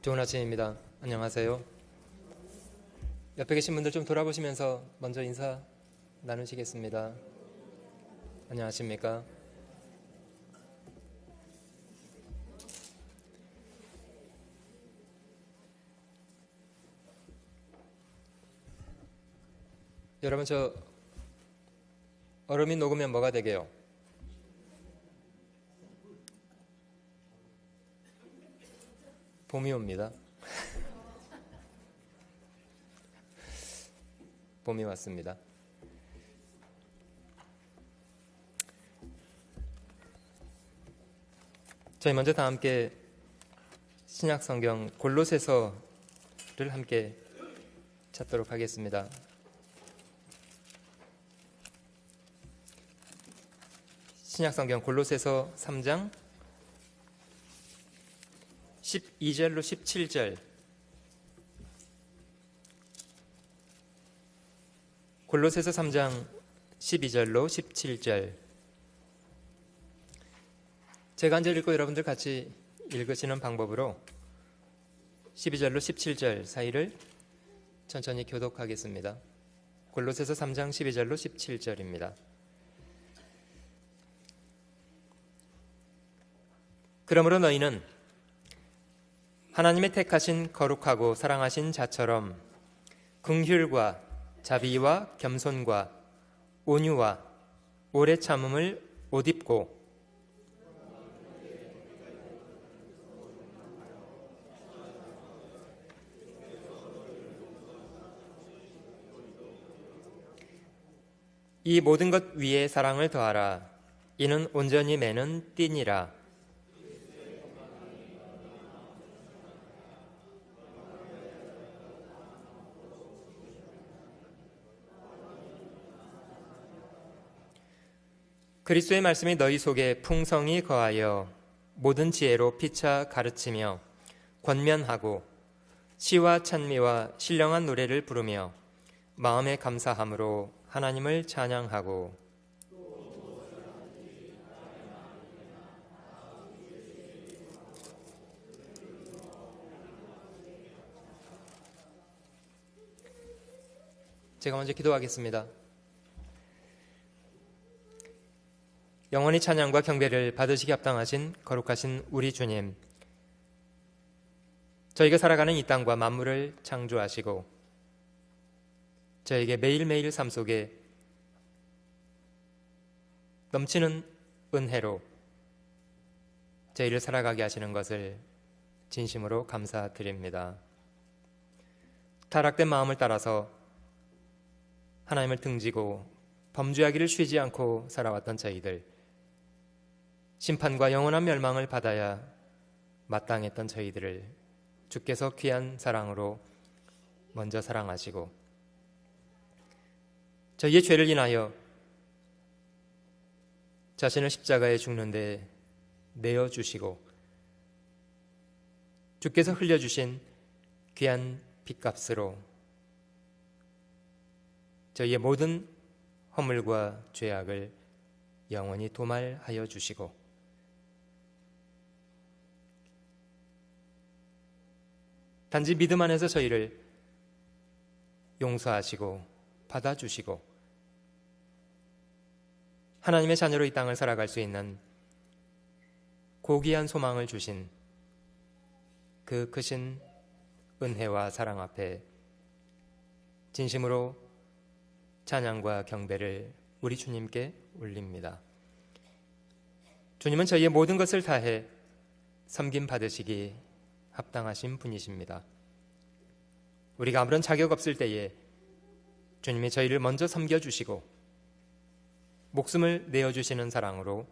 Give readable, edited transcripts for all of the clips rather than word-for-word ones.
좋은 아침입니다. 안녕하세요. 옆에 계신 분들 좀 돌아보시면서 먼저 인사 나누시겠습니다. 안녕하십니까? 여러분, 저 얼음이 녹으면 뭐가 되게요? 봄이 옵니다. 봄이 왔습니다. 저희 먼저 다 함께 신약 성경 골로새서를 함께 찾도록 하겠습니다. 신약 성경 골로새서 3장 12절로 17절. 골로새서 3장 12절로 17절. 제가 앉아 읽고 여러분들 같이 읽으시는 방법으로 12절로 17절 사이를 천천히 교독하겠습니다. 골로새서 3장 12절로 17절입니다. 그러므로 너희는 하나님의 택하신 거룩하고 사랑하신 자처럼 긍휼과 자비와 겸손과 온유와 오래 참음을 옷 입고 이 모든 것 위에 사랑을 더하라. 이는 온전히 매는 띠니라. 그리스도의 말씀이 너희 속에 풍성히 거하여 모든 지혜로 피차 가르치며 권면하고 시와 찬미와 신령한 노래를 부르며 마음에 감사함으로 하나님을 찬양하고 제가 먼저 기도하겠습니다. 영원히 찬양과 경배를 받으시기 합당하신 거룩하신 우리 주님, 저희가 살아가는 이 땅과 만물을 창조하시고 저에게 매일매일 삶 속에 넘치는 은혜로 저희를 살아가게 하시는 것을 진심으로 감사드립니다. 타락된 마음을 따라서 하나님을 등지고 범죄하기를 쉬지 않고 살아왔던 저희들, 심판과 영원한 멸망을 받아야 마땅했던 저희들을 주께서 귀한 사랑으로 먼저 사랑하시고 저희의 죄를 인하여 자신을 십자가에 죽는데 내어주시고 주께서 흘려주신 귀한 핏값으로 저희의 모든 허물과 죄악을 영원히 도말하여 주시고 단지 믿음 안에서 저희를 용서하시고 받아주시고 하나님의 자녀로 이 땅을 살아갈 수 있는 고귀한 소망을 주신 그 크신 은혜와 사랑 앞에 진심으로 찬양과 경배를 우리 주님께 올립니다. 주님은 저희의 모든 것을 다해 섬김 받으시기 합당하신 분이십니다. 우리가 아무런 자격 없을 때에 주님이 저희를 먼저 섬겨주시고 목숨을 내어주시는 사랑으로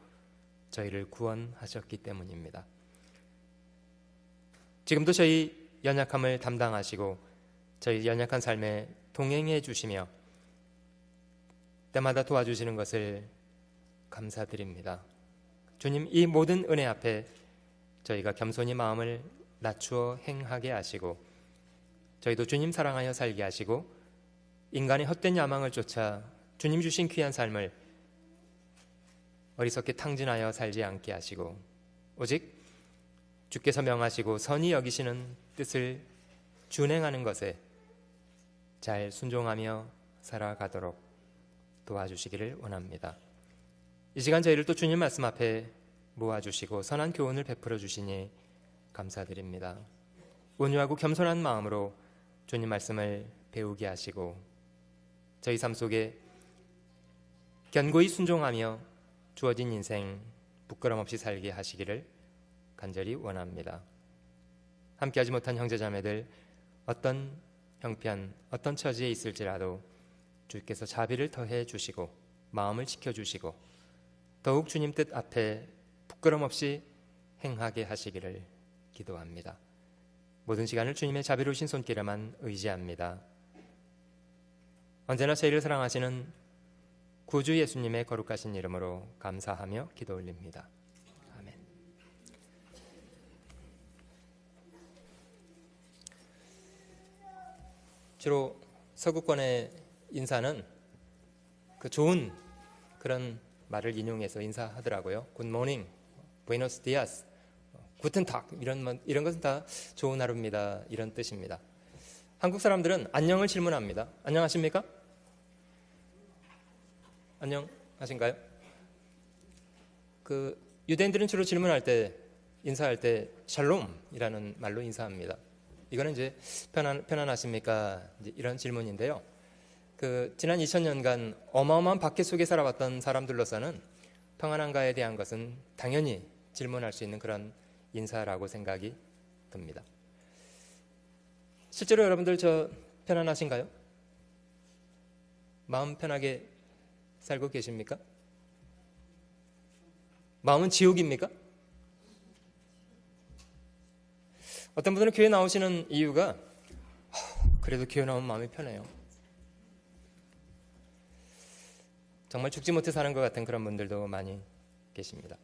저희를 구원하셨기 때문입니다. 지금도 저희 연약함을 담당하시고 저희 연약한 삶에 동행해 주시며 때마다 도와주시는 것을 감사드립니다. 주님, 이 모든 은혜 앞에 저희가 겸손히 마음을 낮추어 행하게 하시고 저희도 주님 사랑하여 살게 하시고 인간의 헛된 야망을 쫓아 주님 주신 귀한 삶을 어리석게 탕진하여 살지 않게 하시고 오직 주께서 명하시고 선히 여기시는 뜻을 준행하는 것에 잘 순종하며 살아가도록 도와주시기를 원합니다. 이 시간 저희를 또 주님 말씀 앞에 모아주시고 선한 교훈을 베풀어 주시니 감사드립니다. 온유하고 겸손한 마음으로 주님 말씀을 배우게 하시고 저희 삶 속에 견고히 순종하며 주어진 인생 부끄럼 없이 살게 하시기를 간절히 원합니다. 함께하지 못한 형제자매들 어떤 형편, 어떤 처지에 있을지라도 주께서 자비를 더해 주시고 마음을 지켜주시고 더욱 주님 뜻 앞에 부끄럼 없이 행하게 하시기를 기도합니다. 모든 시간을 주님의 자비로우신 손길에만 의지합니다. 언제나 저희를 사랑하시는 구주 예수님의 거룩하신 이름으로 감사하며 기도 올립니다. 아멘. 주로 서구권의 인사는 그 좋은 그런 말을 인용해서 인사하더라고요. 굿모닝, 부에노스 디아스, 구텐탁 이런 것은 다 좋은 하루입니다. 이런 뜻입니다. 한국 사람들은 안녕을 질문합니다. 안녕하십니까? 안녕하신가요? 유대인들은 주로 질문할 때, 인사할 때 샬롬이라는 말로 인사합니다. 이거는 이제 편안하십니까? 이제 이런 질문인데요. 지난 2000년간 어마어마한 박해 속에 살아왔던 사람들로서는 평안한가에 대한 것은 당연히 질문할 수 있는 그런 인사라고 생각이 듭니다. 실제로 여러분들 편안하신가요? 마음 편하게 살고 계십니까? 마음은 지옥입니까? 어떤 분들은 교회 나오시는 이유가 그래도 교회 나오면 마음이 편해요. 정말 죽지 못해 사는 것 같은 그런 분들도 많이 계십니다.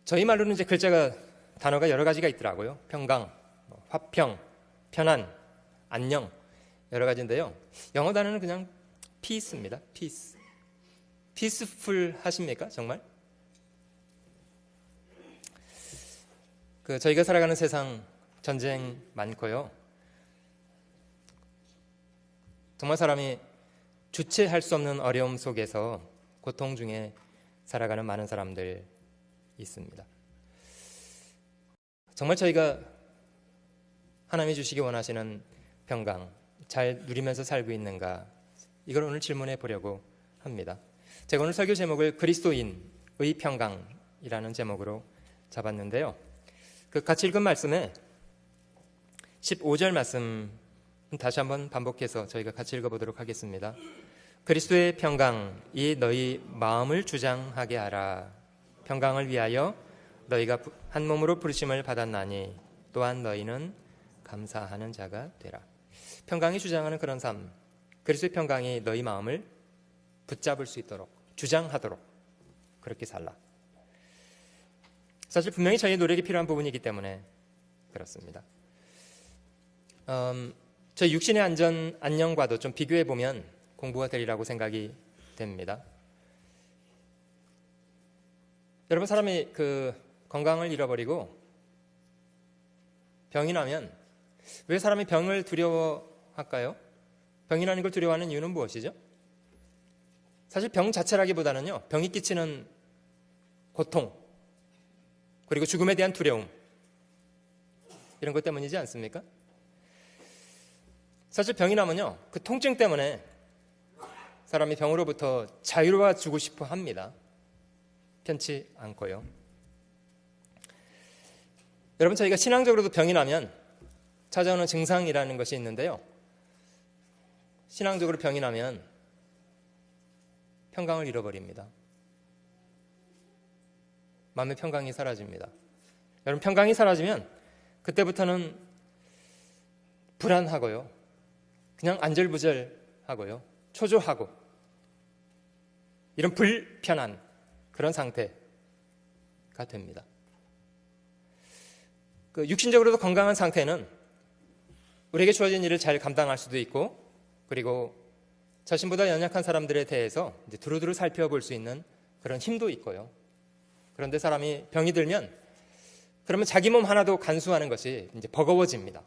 저희 말로는 이제 단어가 여러 가지가 있더라고요. 평강, 화평, 편안, 안녕 여러 가지인데요. 영어 단어는 그냥 peace입니다. peace. peaceful 하십니까? 정말? 저희가 살아가는 세상 전쟁 많고요. 정말 사람이 주체할 수 없는 어려움 속에서 고통 중에 살아가는 많은 사람들 있습니다. 정말 저희가 하나님이 주시기 원하시는 평강 잘 누리면서 살고 있는가, 이걸 오늘 질문해 보려고 합니다. 제가 오늘 설교 제목을 그리스도인의 평강이라는 제목으로 잡았는데요. 같이 읽은 말씀에 15절 말씀 다시 한번 반복해서 저희가 같이 읽어보도록 하겠습니다. 그리스도의 평강이 너희 마음을 주장하게 하라. 평강을 위하여 너희가 한 몸으로 부르심을 받았나니 또한 너희는 감사하는 자가 되라. 평강이 주장하는 그런 삶, 그리스도의 평강이 너희 마음을 붙잡을 수 있도록, 주장하도록 그렇게 살라. 사실 분명히 저희 노력이 필요한 부분이기 때문에 그렇습니다. 저희 육신의 안녕과도 좀 비교해 보면 공부가 되리라고 생각이 됩니다. 여러분, 사람이 건강을 잃어버리고 병이 나면 왜 사람이 병을 두려워할까요? 병이 나는 걸 두려워하는 이유는 무엇이죠? 사실 병 자체라기보다는요, 병이 끼치는 고통, 그리고 죽음에 대한 두려움, 이런 것 때문이지 않습니까? 사실 병이 나면요, 그 통증 때문에 사람이 병으로부터 자유로워지고 싶어 합니다. 편치 않고요. 여러분, 저희가 신앙적으로도 병이 나면 찾아오는 증상이라는 것이 있는데요. 신앙적으로 병이 나면 평강을 잃어버립니다. 마음의 평강이 사라집니다. 여러분, 평강이 사라지면 그때부터는 불안하고요, 그냥 안절부절하고요, 초조하고, 이런 불편한 그런 상태가 됩니다. 육신적으로도 건강한 상태는 우리에게 주어진 일을 잘 감당할 수도 있고, 그리고 자신보다 연약한 사람들에 대해서 이제 두루두루 살펴볼 수 있는 그런 힘도 있고요. 그런데 사람이 병이 들면 그러면 자기 몸 하나도 간수하는 것이 이제 버거워집니다.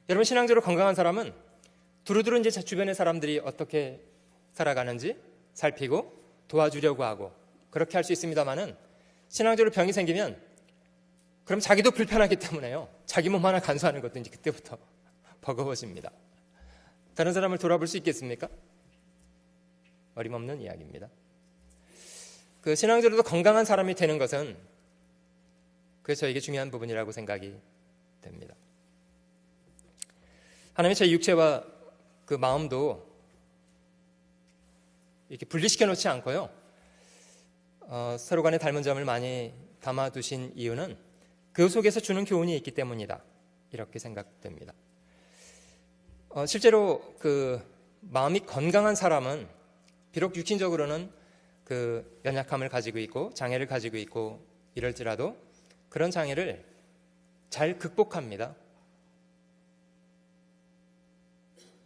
여러분, 신앙적으로 건강한 사람은 두루두루 이제 주변의 사람들이 어떻게 살아가는지 살피고 도와주려고 하고 그렇게 할 수 있습니다만은, 신앙적으로 병이 생기면 그럼 자기도 불편하기 때문에요, 자기 몸 하나 간수하는 것도 이제 그때부터 버거워집니다. 다른 사람을 돌아볼 수 있겠습니까? 어림없는 이야기입니다. 신앙적으로도 건강한 사람이 되는 것은 그래서 저에게 중요한 부분이라고 생각이 됩니다. 하나님이 제 육체와 마음도 이렇게 분리시켜 놓지 않고요, 서로 간에 닮은 점을 많이 담아두신 이유는 그 속에서 주는 교훈이 있기 때문이다, 이렇게 생각됩니다. 실제로 마음이 건강한 사람은 비록 육신적으로는 연약함을 가지고 있고 장애를 가지고 있고 이럴지라도 그런 장애를 잘 극복합니다.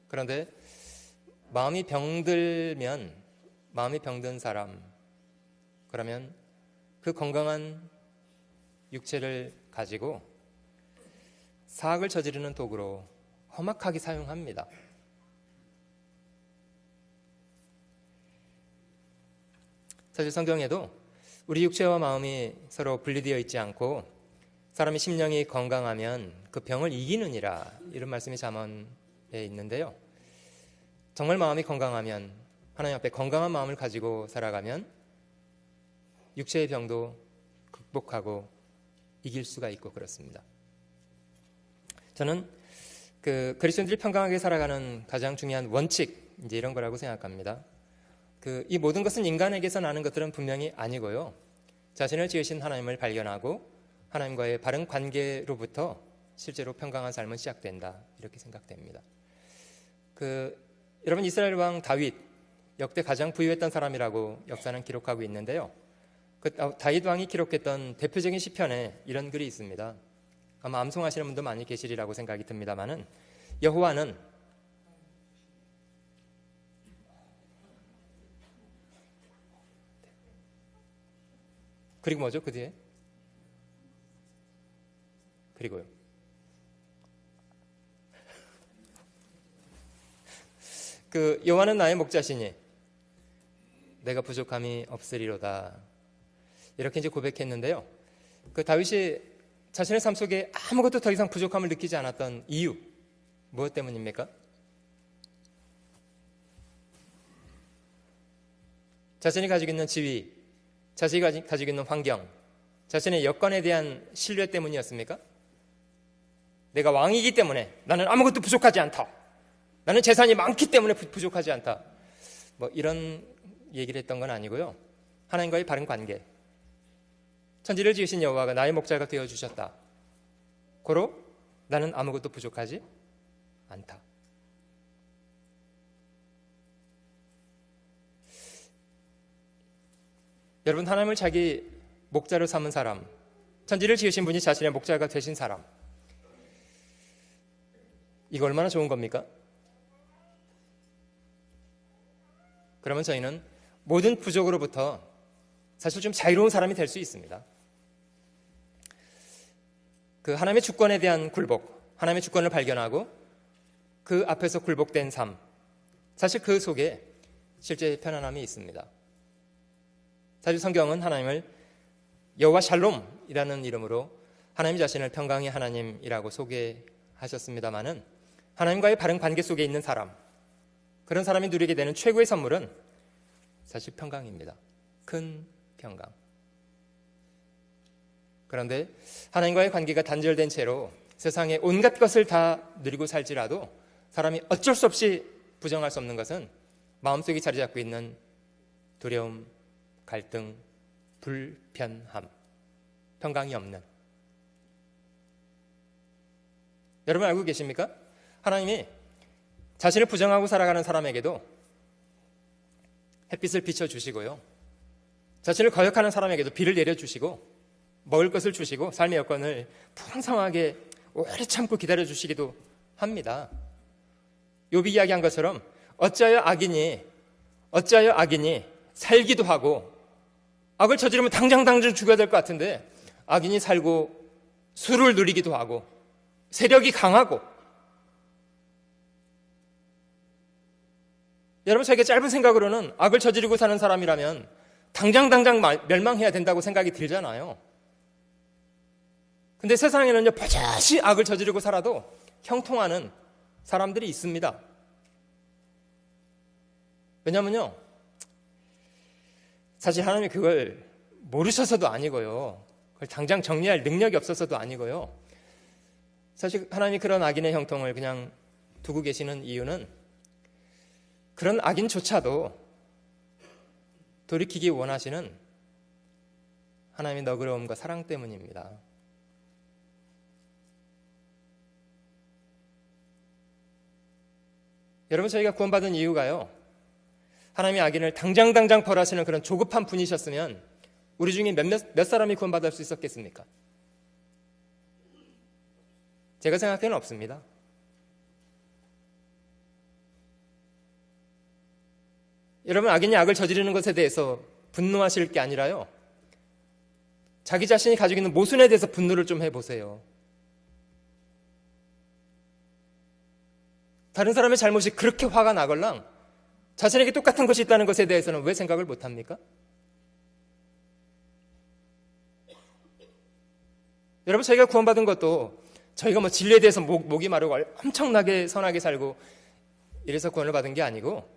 그런데 마음이 병든 사람, 그러면 그 건강한 육체를 가지고 사악을 저지르는 도구로 험악하게 사용합니다. 사실 성경에도 우리 육체와 마음이 서로 분리되어 있지 않고 사람의 심령이 건강하면 그 병을 이기느니라, 이런 말씀이 잠언에 있는데요. 정말 마음이 건강하면, 하나님 앞에 건강한 마음을 가지고 살아가면 육체의 병도 극복하고 이길 수가 있고 그렇습니다. 저는 그리스도인들이 평강하게 살아가는 가장 중요한 원칙, 이제 이런 거라고 생각합니다. 이 모든 것은 인간에게서 나는 것들은 분명히 아니고요. 자신을 지으신 하나님을 발견하고 하나님과의 바른 관계로부터 실제로 평강한 삶은 시작된다, 이렇게 생각됩니다. 여러분, 이스라엘 왕 다윗, 역대 가장 부유했던 사람이라고 역사는 기록하고 있는데요. 다윗 왕이 기록했던 대표적인 시편에 이런 글이 있습니다. 아마 암송하시는 분도 많이 계시리라고 생각이 듭니다만은, 여호와는 그리고 뭐죠? 그 뒤에? 그리고요. 여호와는 나의 목자시니 내가 부족함이 없으리로다, 이렇게 이제 고백했는데요. 다윗이 자신의 삶 속에 아무것도 더 이상 부족함을 느끼지 않았던 이유, 무엇 때문입니까? 자신이 가지고 있는 지위, 자신이 가지고 있는 환경, 자신의 여건에 대한 신뢰 때문이었습니까? 내가 왕이기 때문에 나는 아무것도 부족하지 않다, 나는 재산이 많기 때문에 부족하지 않다, 뭐 이런 얘기를 했던 건 아니고요. 하나님과의 바른 관계, 천지를 지으신 여호와가 나의 목자가 되어주셨다, 고로 나는 아무것도 부족하지 않다. 여러분, 하나님을 자기 목자로 삼은 사람, 천지를 지으신 분이 자신의 목자가 되신 사람, 이거 얼마나 좋은 겁니까? 그러면 저희는 모든 부족으로부터 사실 좀 자유로운 사람이 될 수 있습니다. 하나님의 주권에 대한 굴복, 하나님의 주권을 발견하고 그 앞에서 굴복된 삶, 사실 그 속에 실제 편안함이 있습니다. 사실 성경은 하나님을 여호와 샬롬이라는 이름으로 하나님 자신을 평강의 하나님이라고 소개하셨습니다마는, 하나님과의 바른 관계 속에 있는 사람, 그런 사람이 누리게 되는 최고의 선물은 사실 평강입니다. 큰 평강. 그런데 하나님과의 관계가 단절된 채로 세상의 온갖 것을 다 누리고 살지라도 사람이 어쩔 수 없이 부정할 수 없는 것은 마음속에 자리 잡고 있는 두려움, 갈등, 불편함, 평강이 없는. 여러분 알고 계십니까? 하나님이 자신을 부정하고 살아가는 사람에게도 햇빛을 비춰주시고요, 자신을 거역하는 사람에게도 비를 내려주시고 먹을 것을 주시고 삶의 여건을 풍성하게 오래 참고 기다려주시기도 합니다. 욥이 이야기한 것처럼 어찌하여 악인이 살기도 하고, 악을 저지르면 당장 죽어야 될 것 같은데 악인이 살고 수를 누리기도 하고 세력이 강하고. 여러분, 저에게 짧은 생각으로는 악을 저지르고 사는 사람이라면 당장 멸망해야 된다고 생각이 들잖아요. 근데 세상에는요, 버젓이 악을 저지르고 살아도 형통하는 사람들이 있습니다. 왜냐면요, 사실 하나님이 그걸 모르셔서도 아니고요, 그걸 당장 정리할 능력이 없어서도 아니고요, 사실 하나님이 그런 악인의 형통을 그냥 두고 계시는 이유는 그런 악인조차도 돌이키기 원하시는 하나님의 너그러움과 사랑 때문입니다. 여러분, 저희가 구원받은 이유가요, 하나님이 악인을 당장 벌하시는 그런 조급한 분이셨으면 우리 중에 몇 사람이 구원받을 수 있었겠습니까? 제가 생각해는 없습니다. 여러분, 악인이 악을 저지르는 것에 대해서 분노하실 게 아니라요, 자기 자신이 가지고 있는 모순에 대해서 분노를 좀 해보세요. 다른 사람의 잘못이 그렇게 화가 나걸랑 자신에게 똑같은 것이 있다는 것에 대해서는 왜 생각을 못합니까? 여러분, 저희가 구원받은 것도 저희가 뭐 진리에 대해서 목이 마르고 엄청나게 선하게 살고 이래서 구원을 받은 게 아니고,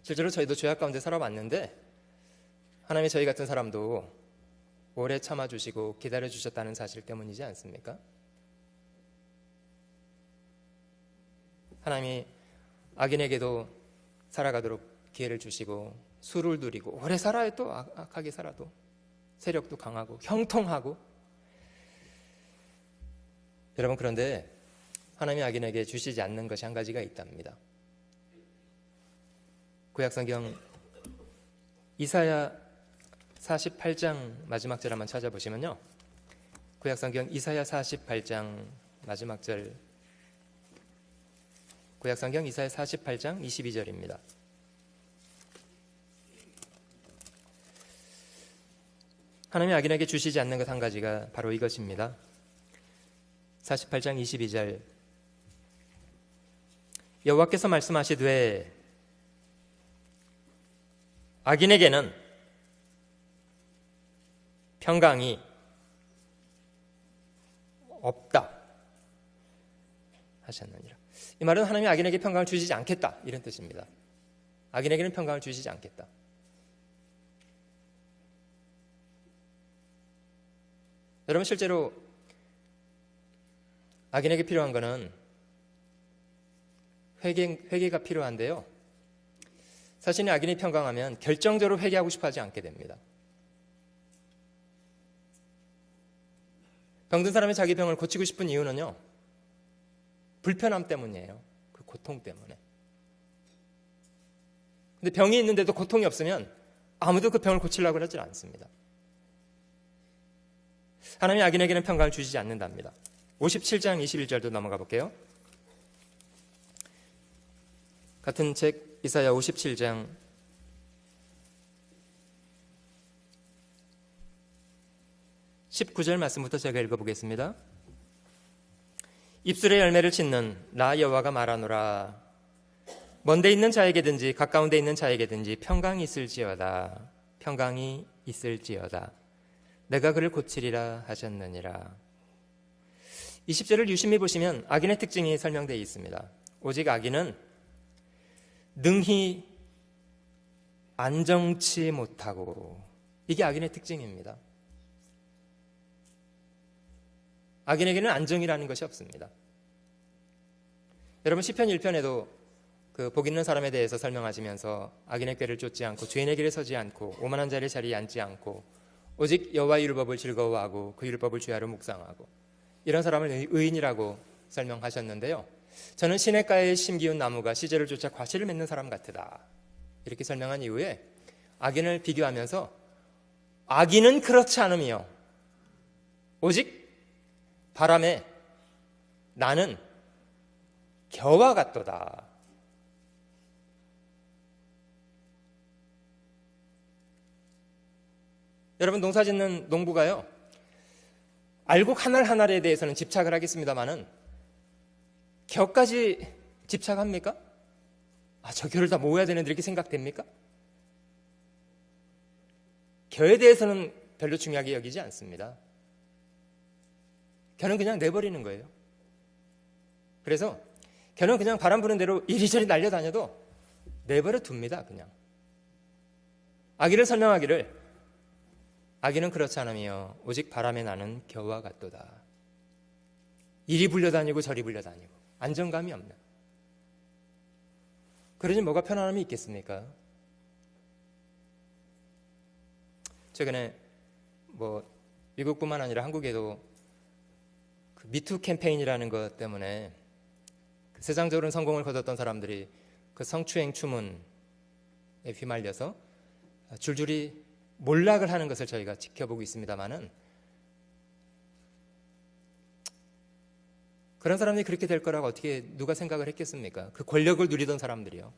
실제로 저희도 죄악 가운데 살아왔는데 하나님이 저희 같은 사람도 오래 참아주시고 기다려주셨다는 사실 때문이지 않습니까? 하나님이 악인에게도 살아가도록 기회를 주시고 수를 누리고 오래 살아요. 또 악하게 살아도 세력도 강하고 형통하고. 여러분, 그런데 하나님이 악인에게 주시지 않는 것이 한 가지가 있답니다. 구약성경 이사야 48장 마지막 절 한번 찾아보시면요, 구약성경 이사야 48장 마지막 절, 구약성경 이사야 48장 22절입니다. 하나님이 악인에게 주시지 않는 것 한 가지가 바로 이것입니다. 48장 22절, 여호와께서 말씀하시되 악인에게는 평강이 없다 하셨느니라. 이 말은 하나님이 악인에게 평강을 주시지 않겠다, 이런 뜻입니다. 악인에게는 평강을 주시지 않겠다. 여러분, 실제로 악인에게 필요한 것은 회개가 필요한데요, 사실 악인이 평강하면 결정적으로 회개하고 싶어 하지 않게 됩니다. 병든 사람이 자기 병을 고치고 싶은 이유는요, 불편함 때문이에요. 그 고통 때문에. 근데 병이 있는데도 고통이 없으면 아무도 그 병을 고치려고 하지 않습니다. 하나님이 악인에게는 평강을 주시지 않는답니다. 57장 21절도 넘어가 볼게요. 같은 책 이사야 57장 19절 말씀부터 제가 읽어보겠습니다. 입술의 열매를 짓는 나 여호와가 말하노라. 먼데 있는 자에게든지 가까운 데 있는 자에게든지 평강이 있을지어다. 평강이 있을지어다. 내가 그를 고치리라 하셨느니라. 20절을 유심히 보시면 악인의 특징이 설명되어 있습니다. 오직 악인은 능히 안정치 못하고, 이게 악인의 특징입니다. 악인에게는 안정이라는 것이 없습니다. 여러분, 시편 1편에도 그 복 있는 사람에 대해서 설명하시면서 악인의 꾀를 쫓지 않고 죄인의 길에 서지 않고 오만한 자의 자리에 앉지 않고 오직 여호와의 율법을 즐거워하고 그 율법을 주야로 묵상하고, 이런 사람을 의인이라고 설명하셨는데요, 저는 시냇가에 심기운 나무가 시절을 쫓아 과실을 맺는 사람 같으다, 이렇게 설명한 이후에 악인을 비교하면서 악인은 그렇지 않으며 오직 바람에 나는 겨와 같도다. 여러분, 농사짓는 농부가요, 알곡 하나 하나에 대해서는 집착을 하겠습니다마는 겨까지 집착합니까? 저 겨를 다 모아야 되는데 이렇게 생각됩니까? 겨에 대해서는 별로 중요하게 여기지 않습니다. 겨는 그냥 내버리는 거예요. 그래서 겨는 그냥 바람 부는 대로 이리저리 날려다녀도 내버려 둡니다. 그냥. 악인을 설명하기를 악인은 그렇지 않으며 오직 바람에 나는 겨와 같도다. 이리 불려다니고 저리 불려다니고 안정감이 없는. 그러니 뭐가 편안함이 있겠습니까? 최근에 미국뿐만 아니라 한국에도 그 미투 캠페인이라는 것 때문에 그 세상적으로는 성공을 거뒀던 사람들이 그 성추행 추문에 휘말려서 줄줄이 몰락을 하는 것을 저희가 지켜보고 있습니다만은, 그런 사람들이 그렇게 될 거라고 어떻게 누가 생각을 했겠습니까? 그 권력을 누리던 사람들이요.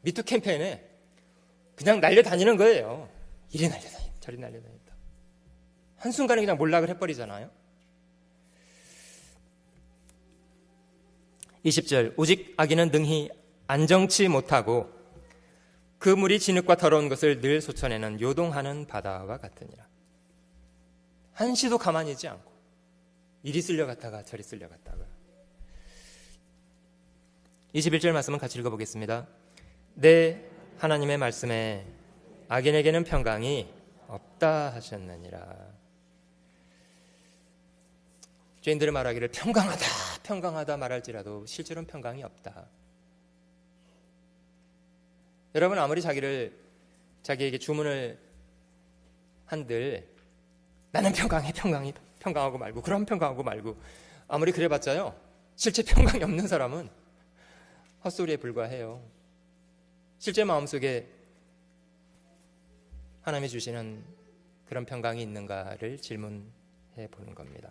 미투 캠페인에 그냥 날려다니는 거예요. 이리 날려다니다 저리 날려다니다. 한순간에 그냥 몰락을 해버리잖아요. 20절 오직 악인은 능히 안정치 못하고 그 물이 진흙과 더러운 것을 늘 솟아내는 요동하는 바다와 같으니라. 한시도 가만히 있지 않고 이리 쓸려갔다가 저리 쓸려갔다가. 21절 말씀은 같이 읽어보겠습니다. 내 하나님의 말씀에 악인에게는 평강이 없다 하셨느니라. 죄인들의 말하기를 평강하다 평강하다 말할지라도 실제로는 평강이 없다. 여러분 아무리 자기에게 주문을 한들 나는 평강하고 말고 그럼 평강하고 말고 아무리 그래봤자요 실제 평강이 없는 사람은 헛소리에 불과해요. 실제 마음속에 하나님이 주시는 그런 평강이 있는가를 질문해 보는 겁니다.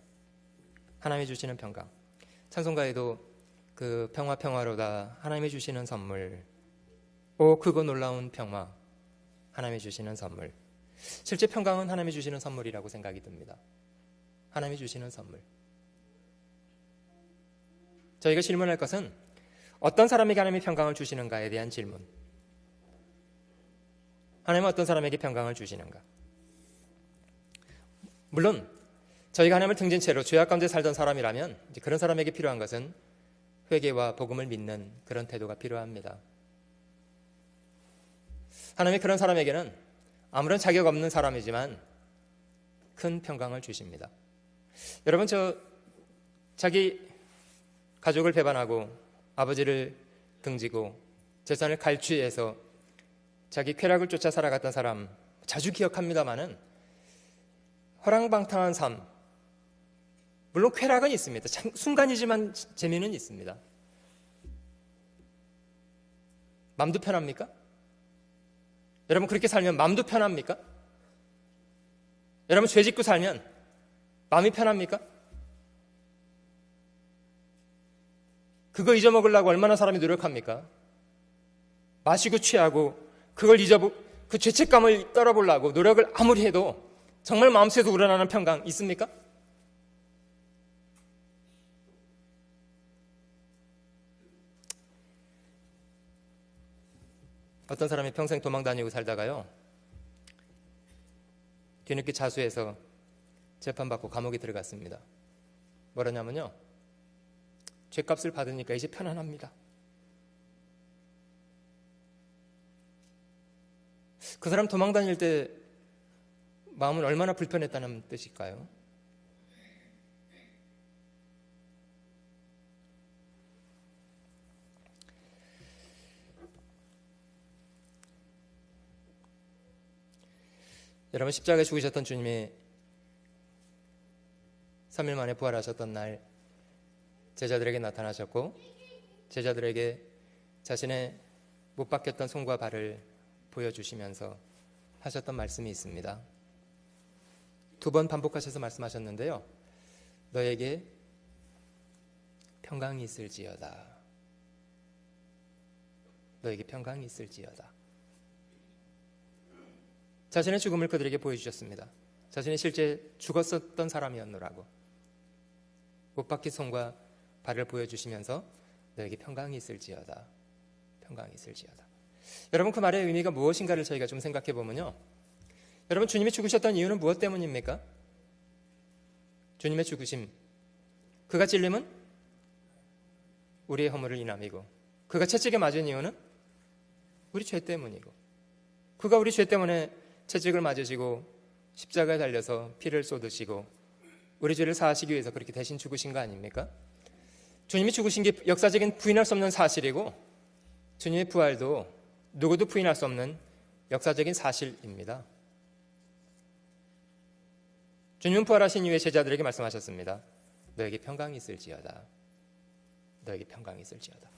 하나님이 주시는 평강. 찬송가에도 그 평화로다 하나님이 주시는 선물. 오 크고 놀라운 평화. 하나님이 주시는 선물. 실제 평강은 하나님이 주시는 선물이라고 생각이 듭니다. 하나님이 주시는 선물. 저희가 질문할 것은 어떤 사람에게 하나님이 평강을 주시는가에 대한 질문. 하나님은 어떤 사람에게 평강을 주시는가? 물론 저희가 하나님을 등진 채로 죄악 가운데 살던 사람이라면 이제 그런 사람에게 필요한 것은 회개와 복음을 믿는 그런 태도가 필요합니다. 하나님이 그런 사람에게는 아무런 자격 없는 사람이지만 큰 평강을 주십니다. 여러분 자기 가족을 배반하고 아버지를 등지고 재산을 갈취해서 자기 쾌락을 쫓아 살아갔던 사람 자주 기억합니다마는 허랑방탕한 삶, 물론 쾌락은 있습니다. 순간이지만 재미는 있습니다. 마음도 편합니까? 여러분 그렇게 살면 마음도 편합니까? 여러분 죄 짓고 살면 마음이 편합니까? 그거 잊어먹으려고 얼마나 사람이 노력합니까? 마시고 취하고 그걸 그 죄책감을 떨어보려고 노력을 아무리 해도 정말 마음속에서 우러나는 평강 있습니까? 어떤 사람이 평생 도망 다니고 살다가요 뒤늦게 자수해서 재판받고 감옥에 들어갔습니다. 뭐라냐면요 죄값을 받으니까 이제 편안합니다. 그 사람 도망 다닐 때 마음은 얼마나 불편했다는 뜻일까요? 여러분 십자가에 죽으셨던 주님이 3일 만에 부활하셨던 날 제자들에게 나타나셨고 제자들에게 자신의 못 박혔던 손과 발을 보여주시면서 하셨던 말씀이 있습니다. 2번 반복하셔서 말씀하셨는데요. 너에게 평강이 있을지어다. 너에게 평강이 있을지어다. 자신의 죽음을 그들에게 보여주셨습니다. 자신이 실제 죽었었던 사람이었노라고 못 박힌 손과 발을 보여주시면서 너에게 평강이 있을지어다. 평강이 있을지어다. 여러분 그 말의 의미가 무엇인가를 저희가 좀 생각해 보면요. 여러분 주님이 죽으셨던 이유는 무엇 때문입니까? 주님의 죽으심, 그가 찔림은 우리의 허물을 인함이고 그가 채찍에 맞은 이유는 우리 죄 때문이고 그가 우리 죄 때문에 채찍을 맞으시고 십자가에 달려서 피를 쏟으시고 우리 죄를 사하시기 위해서 그렇게 대신 죽으신 거 아닙니까? 주님이 죽으신 게 역사적인 부인할 수 없는 사실이고 주님의 부활도 누구도 부인할 수 없는 역사적인 사실입니다. 주님은 부활하신 이후에 제자들에게 말씀하셨습니다. 너에게 평강이 있을지어다. 너에게 평강이 있을지어다.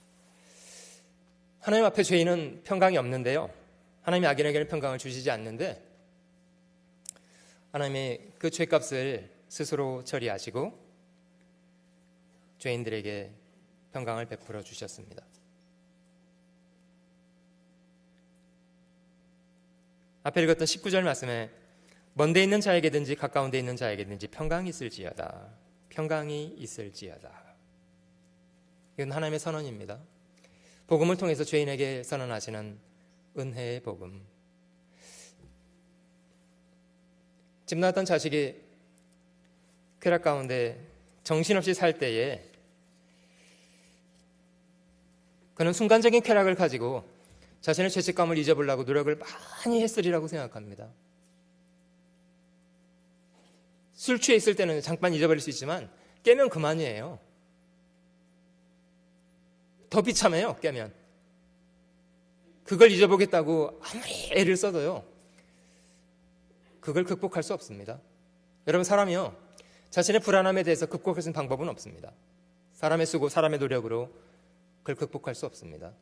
하나님 앞에 죄인은 평강이 없는데요. 하나님이 악인에게는 평강을 주시지 않는데 하나님이 그 죄값을 스스로 처리하시고 죄인들에게 평강을 베풀어 주셨습니다. 앞에 읽었던 19절 말씀에 먼데 있는 자에게든지 가까운 데 있는 자에게든지 평강이 있을지어다. 평강이 있을지어다. 이건 하나님의 선언입니다. 복음을 통해서 죄인에게 선언하시는 은혜의 복음. 집 나왔던 자식이 쾌락 가운데 정신없이 살 때에 그는 순간적인 쾌락을 가지고 자신의 죄책감을 잊어보려고 노력을 많이 했으리라고 생각합니다. 술 취해 있을 때는 잠깐 잊어버릴 수 있지만 깨면 그만이에요. 더 비참해요, 깨면. 그걸 잊어보겠다고 아무리 애를 써도요, 그걸 극복할 수 없습니다. 여러분, 사람이요, 자신의 불안함에 대해서 극복할 수 있는 방법은 없습니다. 사람의 수고, 사람의 노력으로 그걸 극복할 수 없습니다.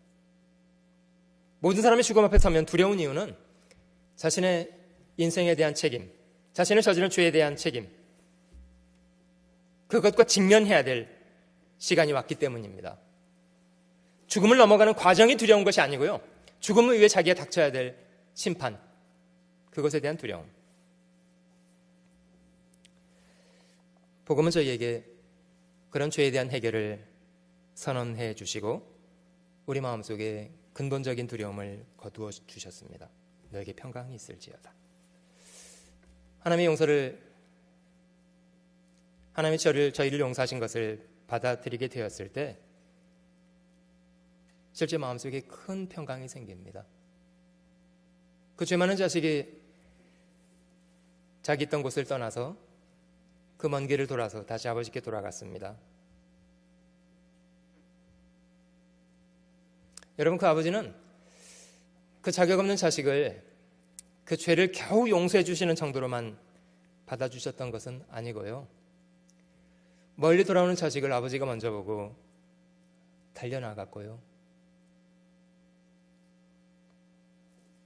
모든 사람이 죽음 앞에 서면 두려운 이유는 자신의 인생에 대한 책임, 자신을 저지른 죄에 대한 책임, 그것과 직면해야 될 시간이 왔기 때문입니다. 죽음을 넘어가는 과정이 두려운 것이 아니고요, 죽음을 위해 자기가 닥쳐야 될 심판, 그것에 대한 두려움. 복음은 저희에게 그런 죄에 대한 해결을 선언해 주시고 우리 마음속에 근본적인 두려움을 거두어 주셨습니다. 너에게 평강이 있을지어다. 하나님의 용서를, 하나님이 저희를 용서하신 것을 받아들이게 되었을 때 실제 마음속에 큰 평강이 생깁니다. 그 죄 많은 자식이 자기 있던 곳을 떠나서 그 먼 길을 돌아서 다시 아버지께 돌아갔습니다. 여러분, 그 아버지는 그 자격 없는 자식을 그 죄를 겨우 용서해 주시는 정도로만 받아주셨던 것은 아니고요, 멀리 돌아오는 자식을 아버지가 먼저 보고 달려나갔고요,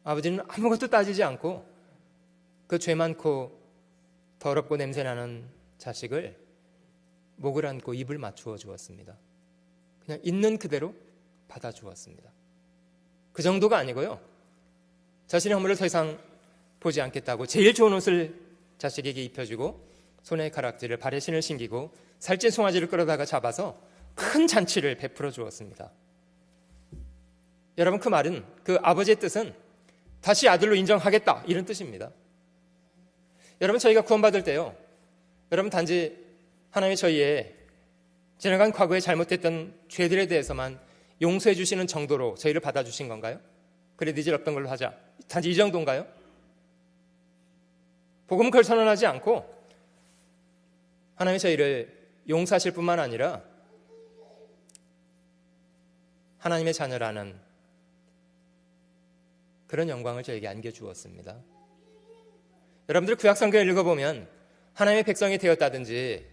아버지는 아무것도 따지지 않고 그 죄 많고 더럽고 냄새나는 자식을 목을 안고 입을 맞추어 주었습니다. 그냥 있는 그대로 받아주었습니다. 그 정도가 아니고요, 자신의 허물을 더 이상 보지 않겠다고 제일 좋은 옷을 자식에게 입혀주고 손에 가락지를 발에 신을 신기고 살찐 송아지를 끌어다가 잡아서 큰 잔치를 베풀어 주었습니다. 여러분, 그 말은, 그 아버지의 뜻은 다시 아들로 인정하겠다, 이런 뜻입니다. 여러분, 저희가 구원받을 때요, 여러분, 단지 하나님이 저희의 지나간 과거에 잘못했던 죄들에 대해서만 용서해 주시는 정도로 저희를 받아주신 건가요? 그래, 니질 없던 걸로 하자, 단지 이 정도인가요? 복음은 그걸 선언하지 않고 하나님이 저희를 용서하실 뿐만 아니라 하나님의 자녀라는 그런 영광을 저에게 안겨주었습니다. 여러분들 구약성경을 읽어보면 하나님의 백성이 되었다든지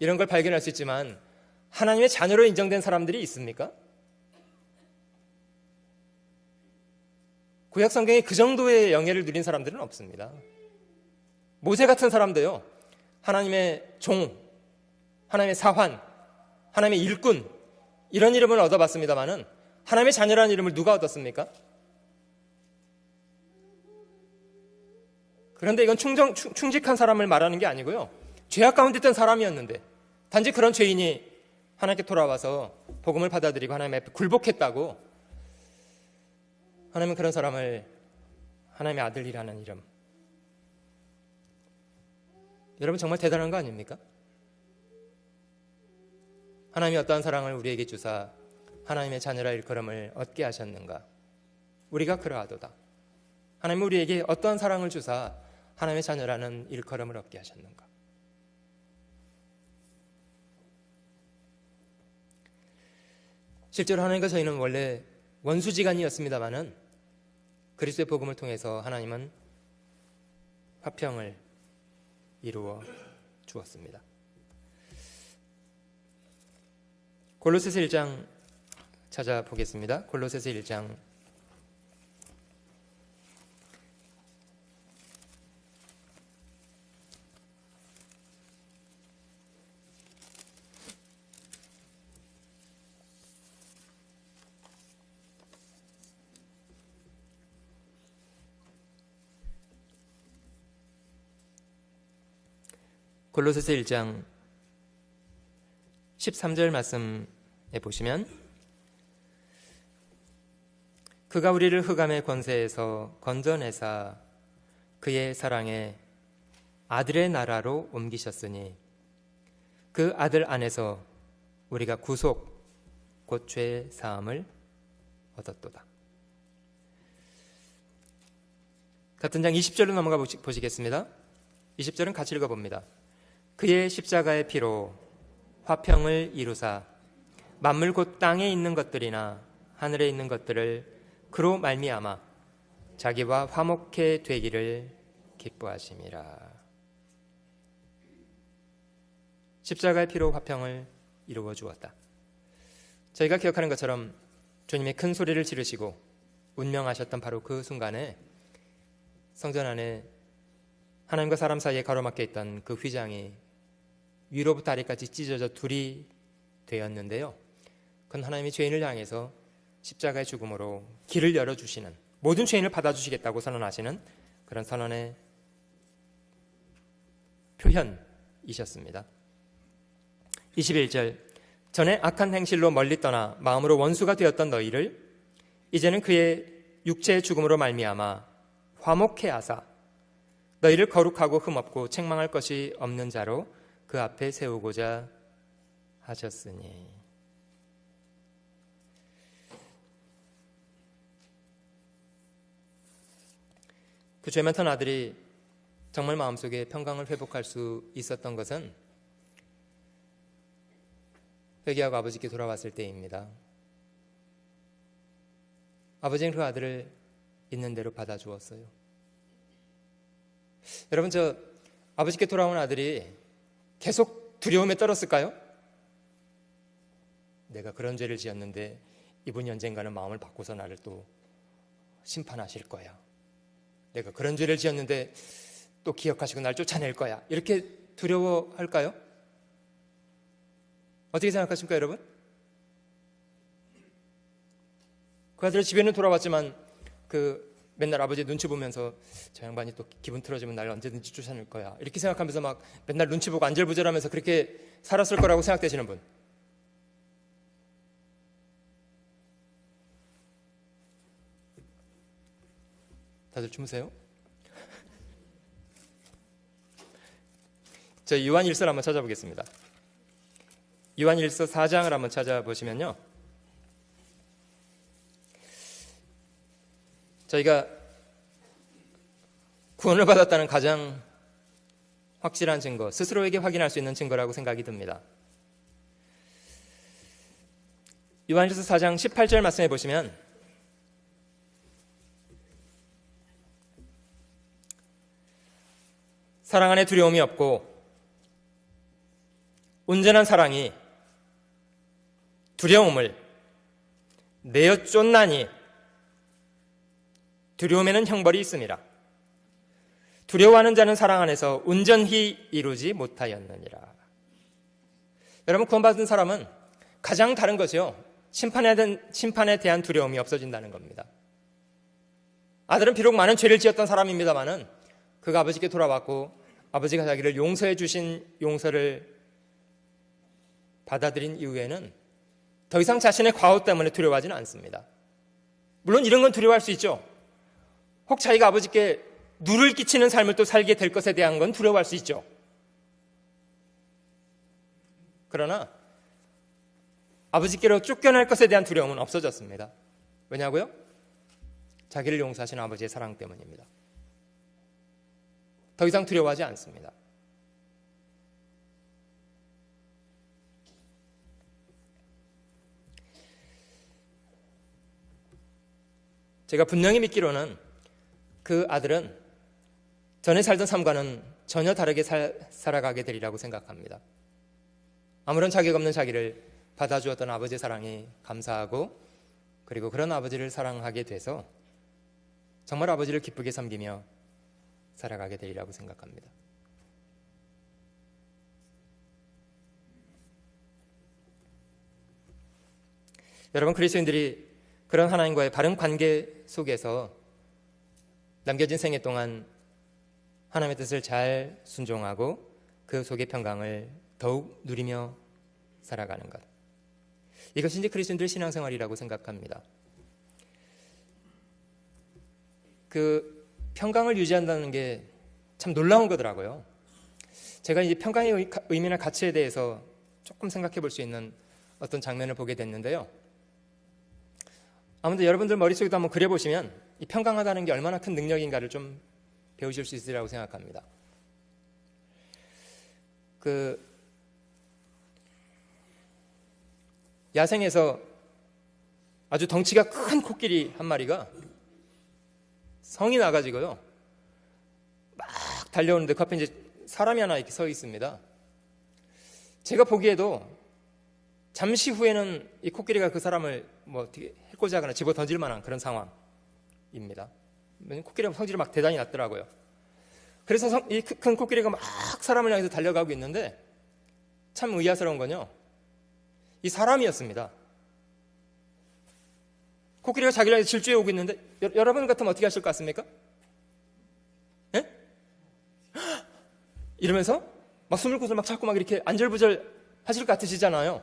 이런 걸 발견할 수 있지만 하나님의 자녀로 인정된 사람들이 있습니까? 구약성경에 그 정도의 영예를 누린 사람들은 없습니다. 모세 같은 사람도요, 하나님의 종, 하나님의 사환, 하나님의 일꾼, 이런 이름을 얻어봤습니다마는 하나님의 자녀라는 이름을 누가 얻었습니까? 그런데 이건 충직한 사람을 말하는 게 아니고요, 죄악 가운데 있던 사람이었는데 단지 그런 죄인이 하나님께 돌아와서 복음을 받아들이고 하나님 앞에 굴복했다고 하나님은 그런 사람을 하나님의 아들이라는 이름, 여러분 정말 대단한 거 아닙니까? 하나님이 어떠한 사랑을 우리에게 주사 하나님의 자녀라 일컬음을 얻게 하셨는가? 우리가 그러하도다. 하나님은 우리에게 어떠한 사랑을 주사 하나님의 자녀라는 일컬음을 얻게 하셨는가? 실제로 하나님과 저희는 원래 원수지간이었습니다마는 그리스도의 복음을 통해서 하나님은 화평을 이루어 주었습니다. 골로새서 1장 찾아보겠습니다. 골로새서 1장 골로새서 1장 13절 말씀에 보시면 그가 우리를 흑암의 권세에서 건져내사 그의 사랑에 아들의 나라로 옮기셨으니 그 아들 안에서 우리가 구속 곧 죄의 사함을 얻었도다. 같은 장 20절로 넘어가 보시겠습니다. 20절은 같이 읽어봅니다. 그의 십자가의 피로 화평을 이루사 만물 곧 땅에 있는 것들이나 하늘에 있는 것들을 그로 말미암아 자기와 화목해 되기를 기뻐하심이라. 십자가의 피로 화평을 이루어 주었다. 저희가 기억하는 것처럼 주님이 큰 소리를 지르시고 운명하셨던 바로 그 순간에 성전 안에 하나님과 사람 사이에 가로막혀 있던 그 휘장이 위로부터 아래까지 찢어져 둘이 되었는데요. 그건 하나님이 죄인을 향해서 십자가의 죽음으로 길을 열어주시는, 모든 죄인을 받아주시겠다고 선언하시는 그런 선언의 표현이셨습니다. 21절, 전에 악한 행실로 멀리 떠나 마음으로 원수가 되었던 너희를 이제는 그의 육체의 죽음으로 말미암아 화목해 하사 너희를 거룩하고 흠없고 책망할 것이 없는 자로 그 앞에 세우고자 하셨으니. 그 죄 많던 아들이 정말 마음속에 평강을 회복할 수 있었던 것은 회개하고 아버지께 돌아왔을 때입니다. 아버지는 그 아들을 있는 대로 받아주었어요. 여러분, 저 아버지께 돌아온 아들이 계속 두려움에 떨었을까요? 내가 그런 죄를 지었는데 이분이 언젠가는 마음을 바꿔서 나를 또 심판하실 거야. 내가 그런 죄를 지었는데 또 기억하시고 날 쫓아낼 거야. 이렇게 두려워할까요? 어떻게 생각하십니까, 여러분? 그 아들이 집에는 돌아왔지만 맨날 아버지 눈치 보면서 저 양반이 또 기분 틀어지면 날 언제든지 쫓아낼 거야. 이렇게 생각하면서 막 맨날 눈치 보고 안절부절하면서 그렇게 살았을 거라고 생각되시는 분? 다들 주무세요? 저 요한일서를 한번 찾아보겠습니다. 요한일서 4장을 한번 찾아보시면요, 저희가 구원을 받았다는 가장 확실한 증거, 스스로에게 확인할 수 있는 증거라고 생각이 듭니다. 요한일서 4장 18절 말씀해 보시면 사랑 안에 두려움이 없고 온전한 사랑이 두려움을 내어 쫓나니 두려움에는 형벌이 있습니다. 두려워하는 자는 사랑 안에서 온전히 이루지 못하였느니라. 여러분, 구원받은 사람은 가장 다른 것이요, 심판에 대한 두려움이 없어진다는 겁니다. 아들은 비록 많은 죄를 지었던 사람입니다마는 그가 아버지께 돌아왔고 아버지가 자기를 용서해 주신 용서를 받아들인 이후에는 더 이상 자신의 과오 때문에 두려워하지는 않습니다. 물론 이런 건 두려워할 수 있죠. 혹 자기가 아버지께 누를 끼치는 삶을 또 살게 될 것에 대한 건 두려워할 수 있죠. 그러나 아버지께로 쫓겨날 것에 대한 두려움은 없어졌습니다. 왜냐고요? 자기를 용서하신 아버지의 사랑 때문입니다. 더 이상 두려워하지 않습니다. 제가 분명히 믿기로는 그 아들은 전에 살던 삶과는 전혀 다르게 살아가게 되리라고 생각합니다. 아무런 자격 없는 자기를 받아주었던 아버지의 사랑이 감사하고, 그리고 그런 아버지를 사랑하게 돼서 정말 아버지를 기쁘게 섬기며 살아가게 되리라고 생각합니다. 여러분, 그리스도인들이 그런 하나님과의 바른 관계 속에서 남겨진 생애 동안 하나님의 뜻을 잘 순종하고 그 속의 평강을 더욱 누리며 살아가는 것. 이것이 이제 그리스도인들의 신앙생활이라고 생각합니다. 그 평강을 유지한다는 게 참 놀라운 거더라고요. 제가 이제 평강의 의미나 가치에 대해서 조금 생각해 볼 수 있는 어떤 장면을 보게 됐는데요. 아무튼 여러분들 머릿속에도 한번 그려보시면 이 평강하다는 게 얼마나 큰 능력인가를 좀 배우실 수 있으리라고 생각합니다. 그 야생에서 아주 덩치가 큰 코끼리 한 마리가 성이 나가지고요 막 달려오는데 그 앞에 이제 사람이 하나 이렇게 서 있습니다. 제가 보기에도 잠시 후에는 이 코끼리가 그 사람을 뭐 어떻게 해코지 하거나 집어 던질 만한 그런 상황입니다. 코끼리가 성질이 막 대단히 났더라고요. 그래서 이 큰 코끼리가 막 사람을 향해서 달려가고 있는데 참 의아스러운 건요, 이 사람이었습니다. 코끼리가 자기를 향해서 질주해 오고 있는데 여러분 같으면 어떻게 하실 것 같습니까? 예? 이러면서 막 숨을 막 참고 막 이렇게 안절부절 하실 것 같으시잖아요.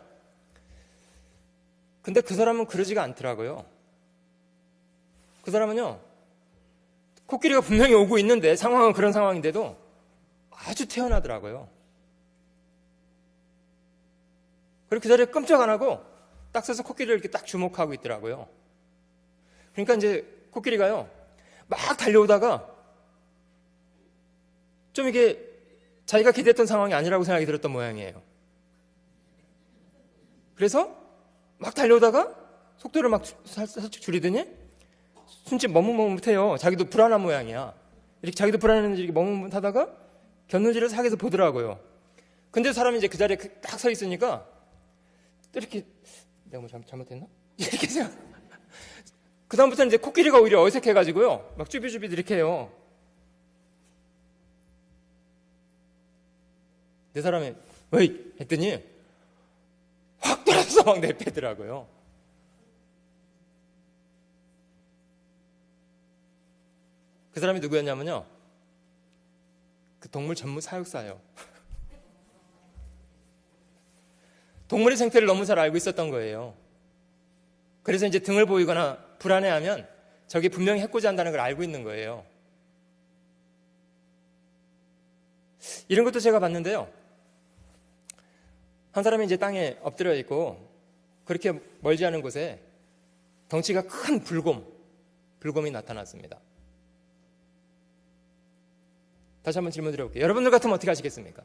근데 그 사람은 그러지가 않더라고요. 그 사람은요, 코끼리가 분명히 오고 있는데 상황은 그런 상황인데도 아주 태연하더라고요. 그리고 그 자리에 끔찍 안 하고 딱 서서 코끼리를 이렇게 딱 주목하고 있더라고요. 그러니까 이제 코끼리가요 막 달려오다가 좀 이게 자기가 기대했던 상황이 아니라고 생각이 들었던 모양이에요. 그래서 막 달려오다가 속도를 막 살짝 줄이더니 숨집 머뭇머뭇해요. 자기도 불안한 모양이야. 이렇게 자기도 불안했는지 이렇게 머뭇머뭇하다가 곁눈질을 사기에서 보더라고요. 근데 사람이 이제 그 자리에 딱 서 있으니까 또 이렇게 내가 뭐 잘못했나? 이렇게 생각. 그 다음부터는 이제 코끼리가 오히려 어색해가지고요 막 쭈비쭈비 이렇게 해요. 내 사람이 어이 했더니 확 돌아서 막 내빼더라고요. 그 사람이 누구였냐면요, 그 동물 전문 사육사예요. 동물의 생태를 너무 잘 알고 있었던 거예요. 그래서 이제 등을 보이거나 불안해하면 저게 분명히 해코지 한다는 걸 알고 있는 거예요. 이런 것도 제가 봤는데요, 한 사람이 이제 땅에 엎드려 있고 그렇게 멀지 않은 곳에 덩치가 큰 불곰이 나타났습니다. 다시 한번 질문 드려볼게요. 여러분들 같으면 어떻게 하시겠습니까?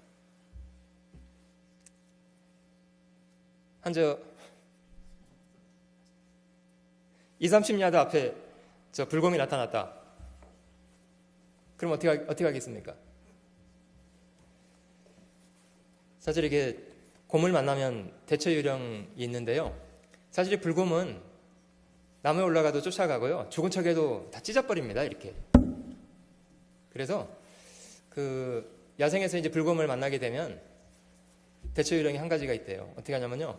한저 20-30야드 앞에 저 불곰이 나타났다. 그럼 어떻게 하겠습니까? 사실 이게 곰을 만나면 대처 요령이 있는데요, 사실 이 불곰은 나무에 올라가도 쫓아가고요, 죽은 척해도 다 찢어버립니다. 이렇게. 그래서 그 야생에서 이제 불곰을 만나게 되면 대처 요령이 한 가지가 있대요. 어떻게 하냐면요,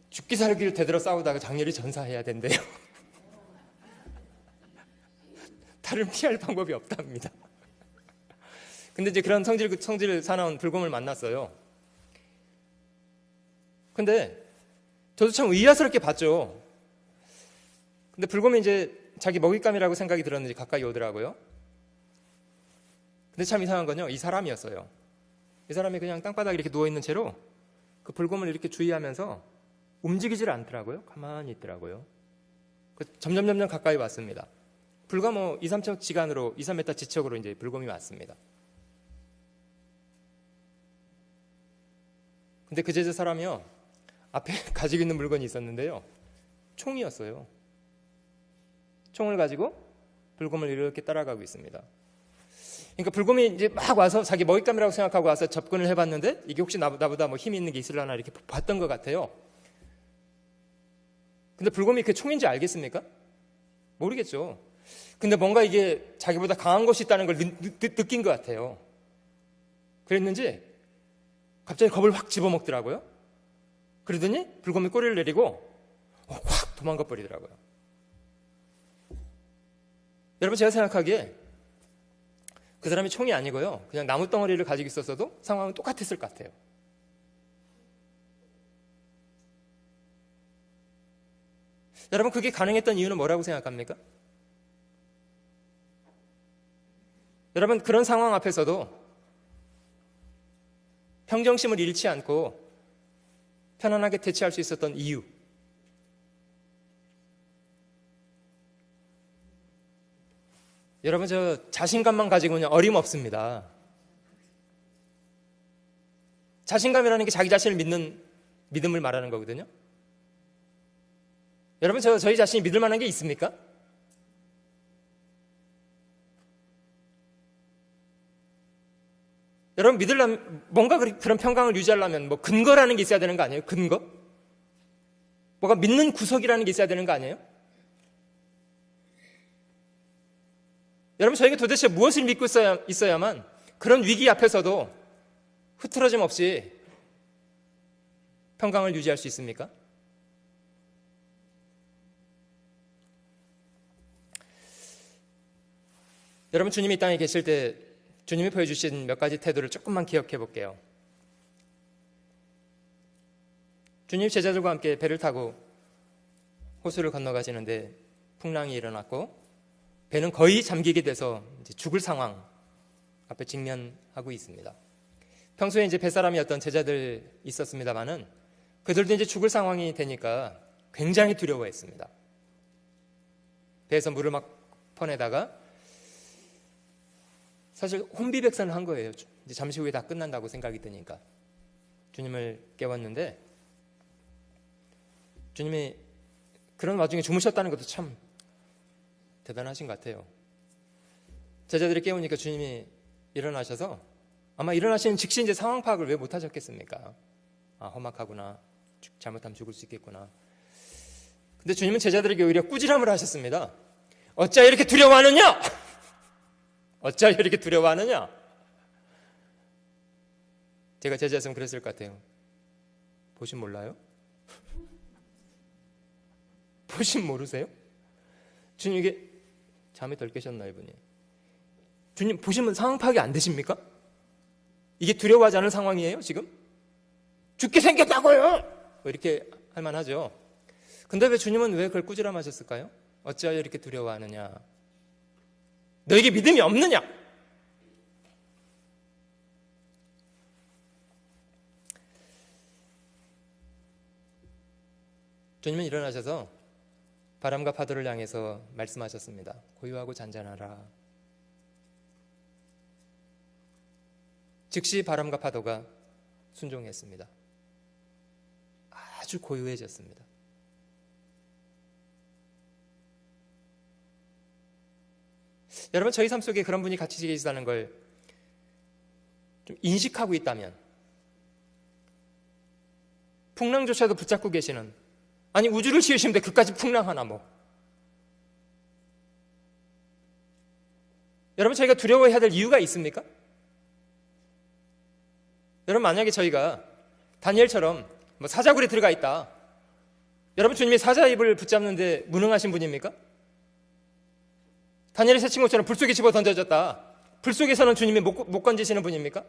죽기 살기를 되들어 싸우다가 장렬히 전사해야 된대요. 다른 피할 방법이 없답니다. 근데 이제 그런 성질 사나운 불곰을 만났어요. 근데 저도 참 의아스럽게 봤죠. 근데 불곰이 이제 자기 먹잇감이라고 생각이 들었는지 가까이 오더라고요. 근데 참 이상한 건요, 이 사람이었어요. 이 사람이 그냥 땅바닥에 이렇게 누워있는 채로 그 불곰을 이렇게 주의하면서 움직이질 않더라고요. 가만히 있더라고요. 점점 가까이 왔습니다. 불과 뭐 2-3초 지간으로 2-3m 지척으로 이제 불곰이 왔습니다. 근데 그 제자 사람이요, 앞에 가지고 있는 물건이 있었는데요, 총이었어요. 총을 가지고 불곰을 이렇게 따라가고 있습니다. 그러니까 불곰이 이제 막 와서 자기 먹잇감이라고 생각하고 와서 접근을 해봤는데 이게 혹시 나보다 뭐 힘이 있는 게 있으려나 이렇게 봤던 것 같아요. 근데 불곰이 그게 총인지 알겠습니까? 모르겠죠. 근데 뭔가 이게 자기보다 강한 것이 있다는 걸 느낀 것 같아요. 그랬는지 갑자기 겁을 확 집어먹더라고요. 그러더니 불곰이 꼬리를 내리고 확 도망가 버리더라고요. 여러분, 제가 생각하기에 그 사람이 총이 아니고요. 그냥 나무 덩어리를 가지고 있었어도 상황은 똑같았을 것 같아요. 여러분, 그게 가능했던 이유는 뭐라고 생각합니까? 여러분, 그런 상황 앞에서도 평정심을 잃지 않고 편안하게 대처할 수 있었던 이유. 여러분, 저 자신감만 가지고는 어림없습니다. 자신감이라는 게 자기 자신을 믿는 믿음을 말하는 거거든요. 여러분, 저희 자신이 믿을 만한 게 있습니까? 여러분, 믿으려면 뭔가 그런 평강을 유지하려면 뭐 근거라는 게 있어야 되는 거 아니에요? 근거? 뭐가 믿는 구석이라는 게 있어야 되는 거 아니에요? 여러분, 저희가 도대체 무엇을 믿고 있어야만 그런 위기 앞에서도 흐트러짐 없이 평강을 유지할 수 있습니까? 여러분, 주님이 이 땅에 계실 때 주님이 보여주신 몇 가지 태도를 조금만 기억해 볼게요. 주님 제자들과 함께 배를 타고 호수를 건너가시는데 풍랑이 일어났고 배는 거의 잠기게 돼서 이제 죽을 상황 앞에 직면하고 있습니다. 평소에 이제 뱃사람이었던 제자들 있었습니다만은 그들도 이제 죽을 상황이 되니까 굉장히 두려워했습니다. 배에서 물을 막 퍼내다가 사실 혼비백산을 한 거예요. 이제 잠시 후에 다 끝난다고 생각이 드니까 주님을 깨웠는데 주님이 그런 와중에 주무셨다는 것도 참 대단하신 것 같아요. 제자들이 깨우니까 주님이 일어나셔서 아마 일어나시는 즉시 이제 상황 파악을 왜 못하셨겠습니까? 아, 험악하구나. 잘못하면 죽을 수 있겠구나. 근데 주님은 제자들에게 오히려 꾸지람을 하셨습니다. 어찌하여 이렇게 두려워하느냐? 어찌하여 이렇게 두려워하느냐? 제가 제자였으면 그랬을 것 같아요. 보신 몰라요? 보신 모르세요? 주님, 이게 잠이 덜 깨셨나 이분이? 주님 보시면 상황 파악이 안 되십니까? 이게 두려워하지 않은 상황이에요 지금? 죽게 생겼다고요! 이렇게 할 만하죠. 근데 왜 주님은 왜 그걸 꾸지람하셨을까요? 어찌하여 이렇게 두려워하느냐? 너에게 믿음이 없느냐? 주님은 일어나셔서 바람과 파도를 향해서 말씀하셨습니다. 고요하고 잔잔하라. 즉시 바람과 파도가 순종했습니다. 아주 고요해졌습니다. 여러분, 저희 삶 속에 그런 분이 같이 계시다는 걸 좀 인식하고 있다면, 풍랑조차도 붙잡고 계시는, 아니 우주를 지으시는데 그까지 풍랑하나 뭐. 여러분, 저희가 두려워해야 될 이유가 있습니까? 여러분, 만약에 저희가 다니엘처럼 뭐 사자굴에 들어가 있다, 여러분, 주님이 사자 입을 붙잡는데 무능하신 분입니까? 다니엘의 새 친구처럼 불 속에 집어 던져졌다, 불 속에서는 주님이 못 건지시는 분입니까?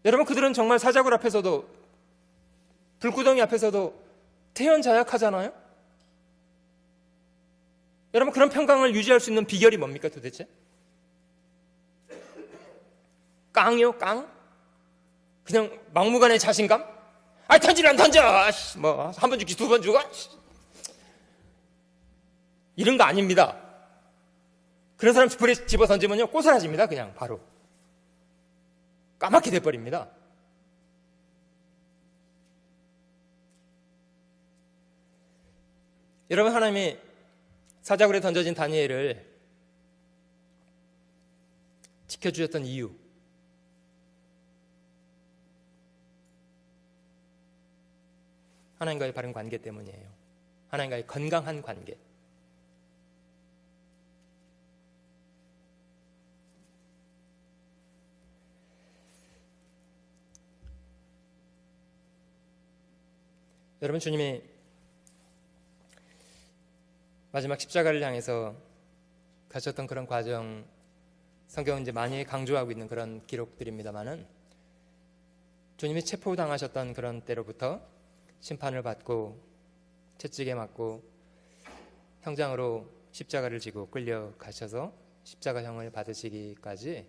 여러분, 그들은 정말 사자굴 앞에서도 불구덩이 앞에서도 태연자약하잖아요. 여러분, 그런 평강을 유지할 수 있는 비결이 뭡니까 도대체? 깡이요? 깡? 그냥 막무가내 자신감? 아, 던지란 던져! 뭐 한 번 죽지 두 번 죽어? 이런 거 아닙니다. 그런 사람 불에 집어 던지면요 꼬스라집니다. 그냥 바로 까맣게 돼버립니다. 여러분, 하나님이 사자굴에 던져진 다니엘을 지켜주셨던 이유, 하나님과의 바른 관계 때문이에요. 하나님과의 건강한 관계. 여러분, 주님이 마지막 십자가를 향해서 가셨던 그런 과정, 성경은 이제 많이 강조하고 있는 그런 기록들입니다만은 주님이 체포당하셨던 그런 때로부터 심판을 받고 채찍에 맞고 형장으로 십자가를 지고 끌려가셔서 십자가형을 받으시기까지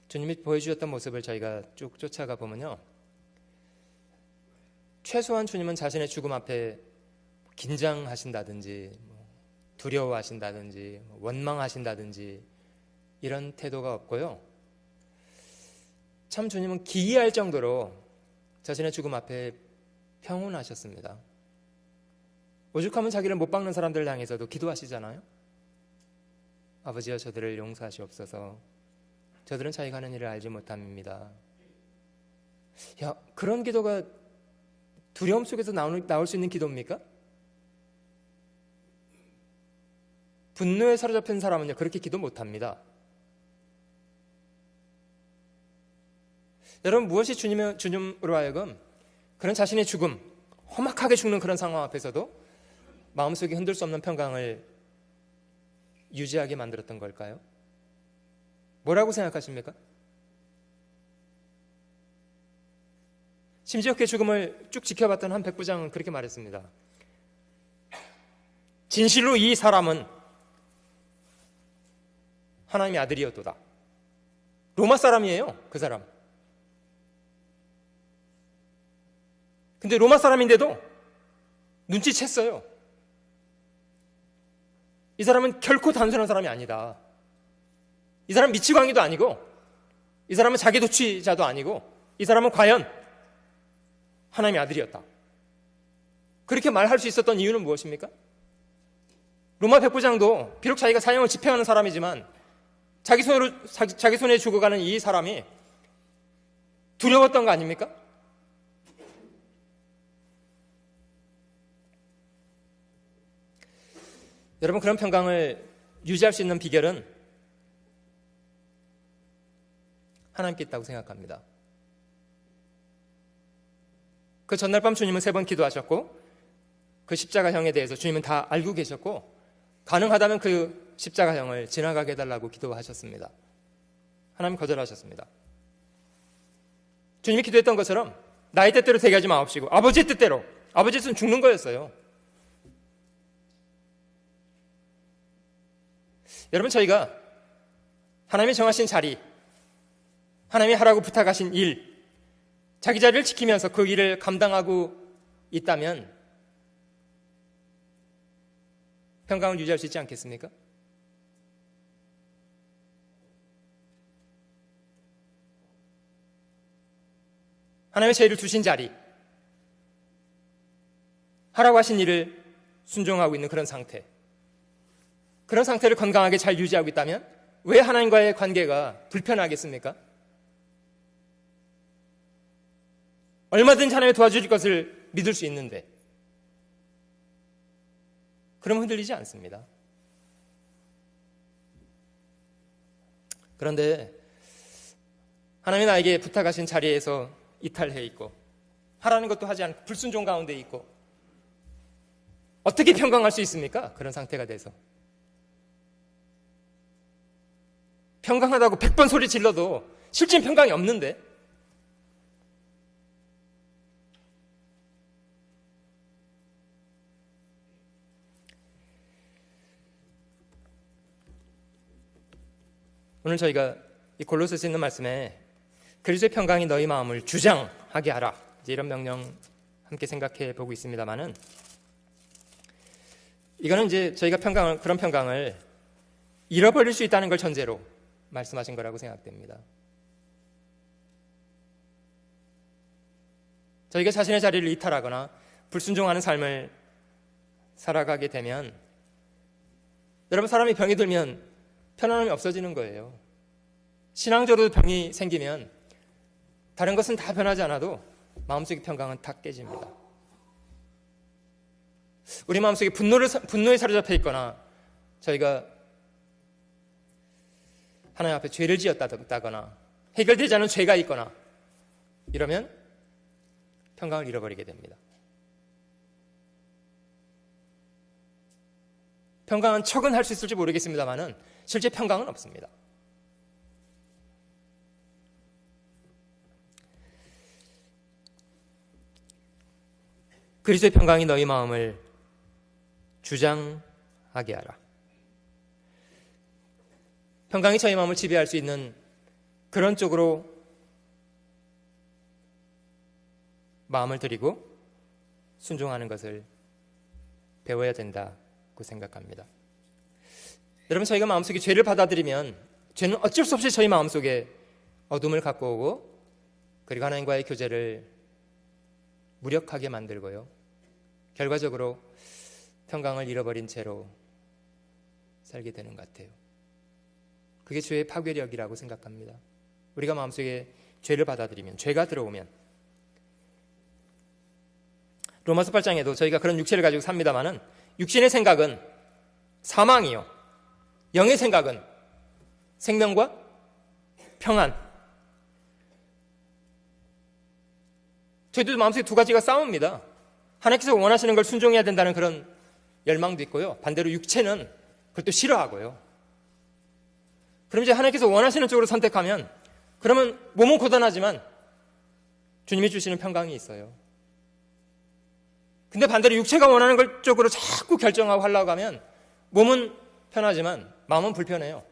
주님이 보여주셨던 모습을 저희가 쭉 쫓아가 보면요, 최소한 주님은 자신의 죽음 앞에 긴장하신다든지 두려워하신다든지 원망하신다든지 이런 태도가 없고요, 참 주님은 기이할 정도로 자신의 죽음 앞에 평온하셨습니다. 오죽하면 자기를 못 박는 사람들 향해서도 기도하시잖아요. 아버지여 저들을 용서하시옵소서. 저들은 자기가 하는 일을 알지 못합니다. 야, 그런 기도가 두려움 속에서 나올 수 있는 기도입니까? 분노에 사로잡힌 사람은요, 그렇게 기도 못합니다. 여러분, 무엇이 주님으로 하여금 그런 자신의 죽음, 험악하게 죽는 그런 상황 앞에서도 마음속에 흔들 수 없는 평강을 유지하게 만들었던 걸까요? 뭐라고 생각하십니까? 심지어 그의 죽음을 쭉 지켜봤던 한 백부장은 그렇게 말했습니다. 진실로 이 사람은 하나님의 아들이었도다. 로마 사람이에요, 그 사람. 근데 로마 사람인데도 눈치챘어요. 이 사람은 결코 단순한 사람이 아니다. 이 사람은 미치광이도 아니고, 이 사람은 자기도취자도 아니고, 이 사람은 과연 하나님의 아들이었다. 그렇게 말할 수 있었던 이유는 무엇입니까? 로마 백부장도 비록 자기가 사형을 집행하는 사람이지만 자기 손에 죽어가는 이 사람이 두려웠던 거 아닙니까? 여러분, 그런 평강을 유지할 수 있는 비결은 하나님께 있다고 생각합니다. 그 전날 밤 주님은 3번 기도하셨고, 그 십자가형에 대해서 주님은 다 알고 계셨고, 가능하다면 그 십자가형을 지나가게 해달라고 기도하셨습니다. 하나님 거절하셨습니다. 주님이 기도했던 것처럼 나의 뜻대로 되게 하지 마옵시고 아버지의 뜻대로, 아버지의 뜻은 죽는 거였어요. 여러분, 저희가 하나님이 정하신 자리, 하나님이 하라고 부탁하신 일, 자기 자리를 지키면서 그 일을 감당하고 있다면 평강을 유지할 수 있지 않겠습니까? 하나님의 저희를 두신 자리, 하라고 하신 일을 순종하고 있는 그런 상태, 그런 상태를 건강하게 잘 유지하고 있다면 왜 하나님과의 관계가 불편하겠습니까? 얼마든지 하나님이 도와주실 것을 믿을 수 있는데, 그러면 흔들리지 않습니다. 그런데 하나님이 나에게 부탁하신 자리에서 이탈해 있고, 하라는 것도 하지 않고 불순종 가운데 있고, 어떻게 평강할 수 있습니까? 그런 상태가 돼서. 평강하다고 100번 소리 질러도 실제는 평강이 없는데, 오늘 저희가 이 골로새서 있는 말씀에 그리스도의 평강이 너희 마음을 주장하게 하라, 이제 이런 명령 함께 생각해 보고 있습니다만은, 이거는 이제 저희가 그런 평강을 잃어버릴 수 있다는 걸 전제로 말씀하신 거라고 생각됩니다. 저희가 자신의 자리를 이탈하거나 불순종하는 삶을 살아가게 되면, 여러분, 사람이 병이 들면 편안함이 없어지는 거예요. 신앙적으로 병이 생기면 다른 것은 다 변하지 않아도 마음속의 평강은 다 깨집니다. 우리 마음속에 분노에 사로잡혀 있거나, 저희가 하나님 앞에 죄를 지었다거나 해결되지 않은 죄가 있거나 이러면 평강을 잃어버리게 됩니다. 평강한 척은 할 수 있을지 모르겠습니다만은 실제 평강은 없습니다. 그리스도의 평강이 너희 마음을 주장하게 하라. 평강이 저희 마음을 지배할 수 있는 그런 쪽으로 마음을 들이고 순종하는 것을 배워야 된다고 생각합니다. 여러분, 저희가 마음속에 죄를 받아들이면 죄는 어쩔 수 없이 저희 마음속에 어둠을 갖고 오고 그리고 하나님과의 교제를 무력하게 만들고요. 결과적으로 평강을 잃어버린 채로 살게 되는 것 같아요. 그게 죄의 파괴력이라고 생각합니다. 우리가 마음속에 죄를 받아들이면, 죄가 들어오면, 로마서 8장에도 저희가 그런 육체를 가지고 삽니다마는 육신의 생각은 사망이요, 영의 생각은 생명과 평안. 저희도 마음속에 두 가지가 싸웁니다. 하나님께서 원하시는 걸 순종해야 된다는 그런 열망도 있고요, 반대로 육체는 그걸 또 싫어하고요. 그럼 이제 하나님께서 원하시는 쪽으로 선택하면, 그러면 몸은 고단하지만 주님이 주시는 평강이 있어요. 근데 반대로 육체가 원하는 걸 쪽으로 자꾸 결정하고 하려고 하면 몸은 편하지만 마음은 불편해요.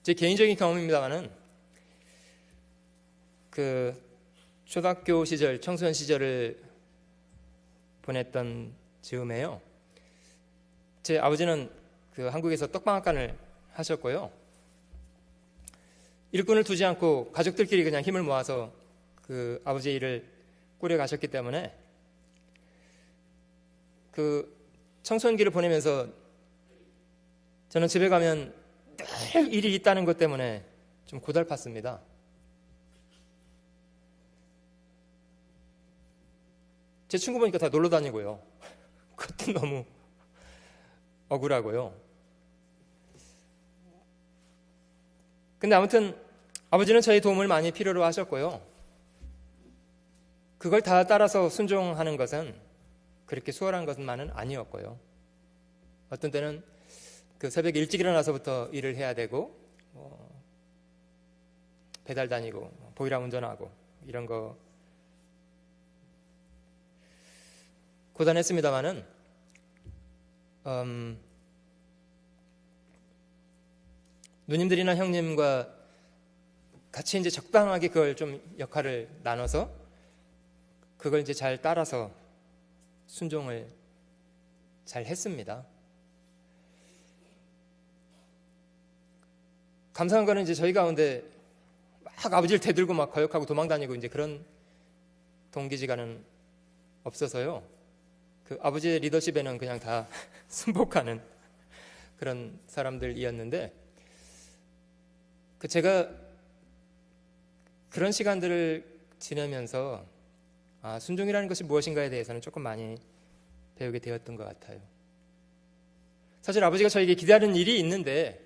제 개인적인 경험입니다만은 그 초등학교 시절, 청소년 시절을 보냈던 즈음에요, 제 아버지는 그 한국에서 떡방학관을 하셨고요, 일꾼을 두지 않고 가족들끼리 그냥 힘을 모아서 그 아버지의 일을 꾸려 가셨기 때문에 그 청소년기를 보내면서 저는 집에 가면 늘 일이 있다는 것 때문에 좀 고달팠습니다. 제 친구 보니까 다 놀러 다니고요. 그것도 너무 억울하고요. 근데 아무튼 아버지는 저희 도움을 많이 필요로 하셨고요, 그걸 다 따라서 순종하는 것은 그렇게 수월한 것만은 아니었고요. 어떤 때는 그 새벽에 일찍 일어나서부터 일을 해야 되고, 배달 다니고 보이랑 운전하고 이런 거 고단했습니다만은 누님들이나 형님과 같이 이제 적당하게 그걸 좀 역할을 나눠서 그걸 이제 잘 따라서 순종을 잘 했습니다. 감사한 거는 이제 저희 가운데 막 아버지를 대들고 막 거역하고 도망다니고 이제 그런 동기지가는 없어서요, 그 아버지의 리더십에는 그냥 다 순복하는 그런 사람들이었는데, 그 제가 그런 시간들을 지내면서 순종이라는 것이 무엇인가에 대해서는 조금 많이 배우게 되었던 것 같아요. 사실 아버지가 저에게 기다리는 일이 있는데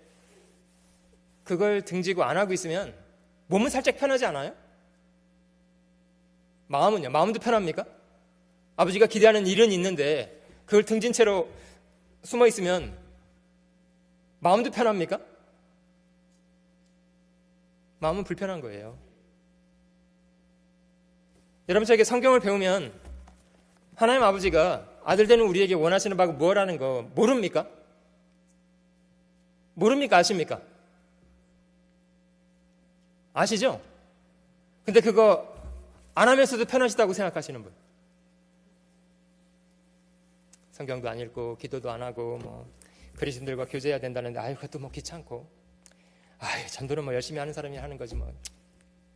그걸 등지고 안 하고 있으면 몸은 살짝 편하지 않아요? 마음은요? 마음도 편합니까? 아버지가 기대하는 일은 있는데 그걸 등진 채로 숨어 있으면 마음도 편합니까? 마음은 불편한 거예요. 여러분, 저에게 성경을 배우면 하나님 아버지가 아들 되는 우리에게 원하시는 바가 뭐라는 거 모릅니까? 모릅니까? 아십니까? 아시죠? 근데 그거 안 하면서도 편하시다고 생각하시는 분, 성경도 안 읽고 기도도 안 하고 뭐 그리스도인들과 교제해야 된다는데 그것도 뭐 귀찮고, 전도는 뭐 열심히 하는 사람이 하는 거지 뭐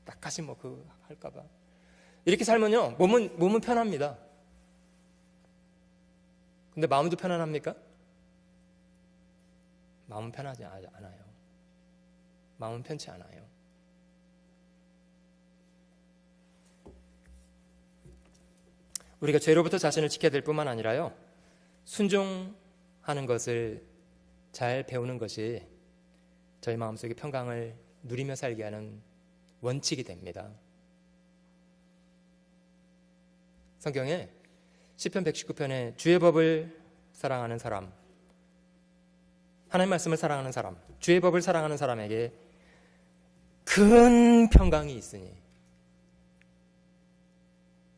딱하시 뭐 그 할까봐 이렇게 살면요, 몸은 편합니다. 근데 마음도 편안합니까? 마음은 편하지 않아요. 마음은 편치 않아요. 우리가 죄로부터 자신을 지켜야 될 뿐만 아니라요, 순종하는 것을 잘 배우는 것이 저희 마음속에 평강을 누리며 살게 하는 원칙이 됩니다. 성경에 시편 119편에 주의 법을 사랑하는 사람, 하나님 말씀을 사랑하는 사람, 주의 법을 사랑하는 사람에게 큰 평강이 있으니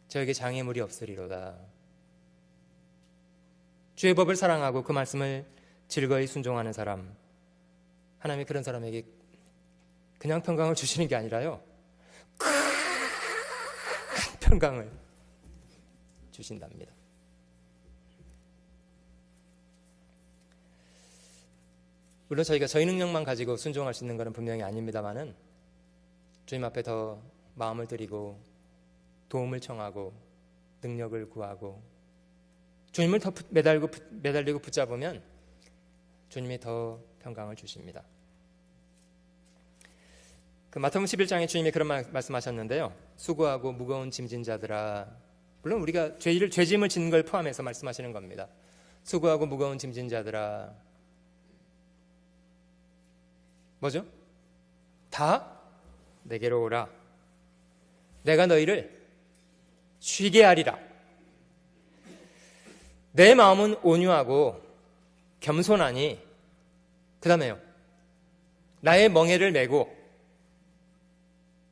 저에게 장애물이 없으리로다. 주의 법을 사랑하고 그 말씀을 즐거이 순종하는 사람, 하나님이 그런 사람에게 그냥 평강을 주시는 게 아니라요, 큰 평강을 주신답니다. 물론 저희가 저희 능력만 가지고 순종할 수 있는 것은 분명히 아닙니다만은 주님 앞에 더 마음을 드리고 도움을 청하고 능력을 구하고 주님을 더 매달리고 붙잡으면 주님이 더 평강을 주십니다. 그 마태복음 11장에 주님이 그런 말씀하셨는데요. 수고하고 무거운 짐진 자들아, 물론 우리가 죄짐을 짓는 걸 포함해서 말씀하시는 겁니다. 수고하고 무거운 짐진 자들아, 뭐죠? 다 내게로 오라. 내가 너희를 쉬게 하리라. 내 마음은 온유하고 겸손하니, 그 다음에요, 나의 멍에를 메고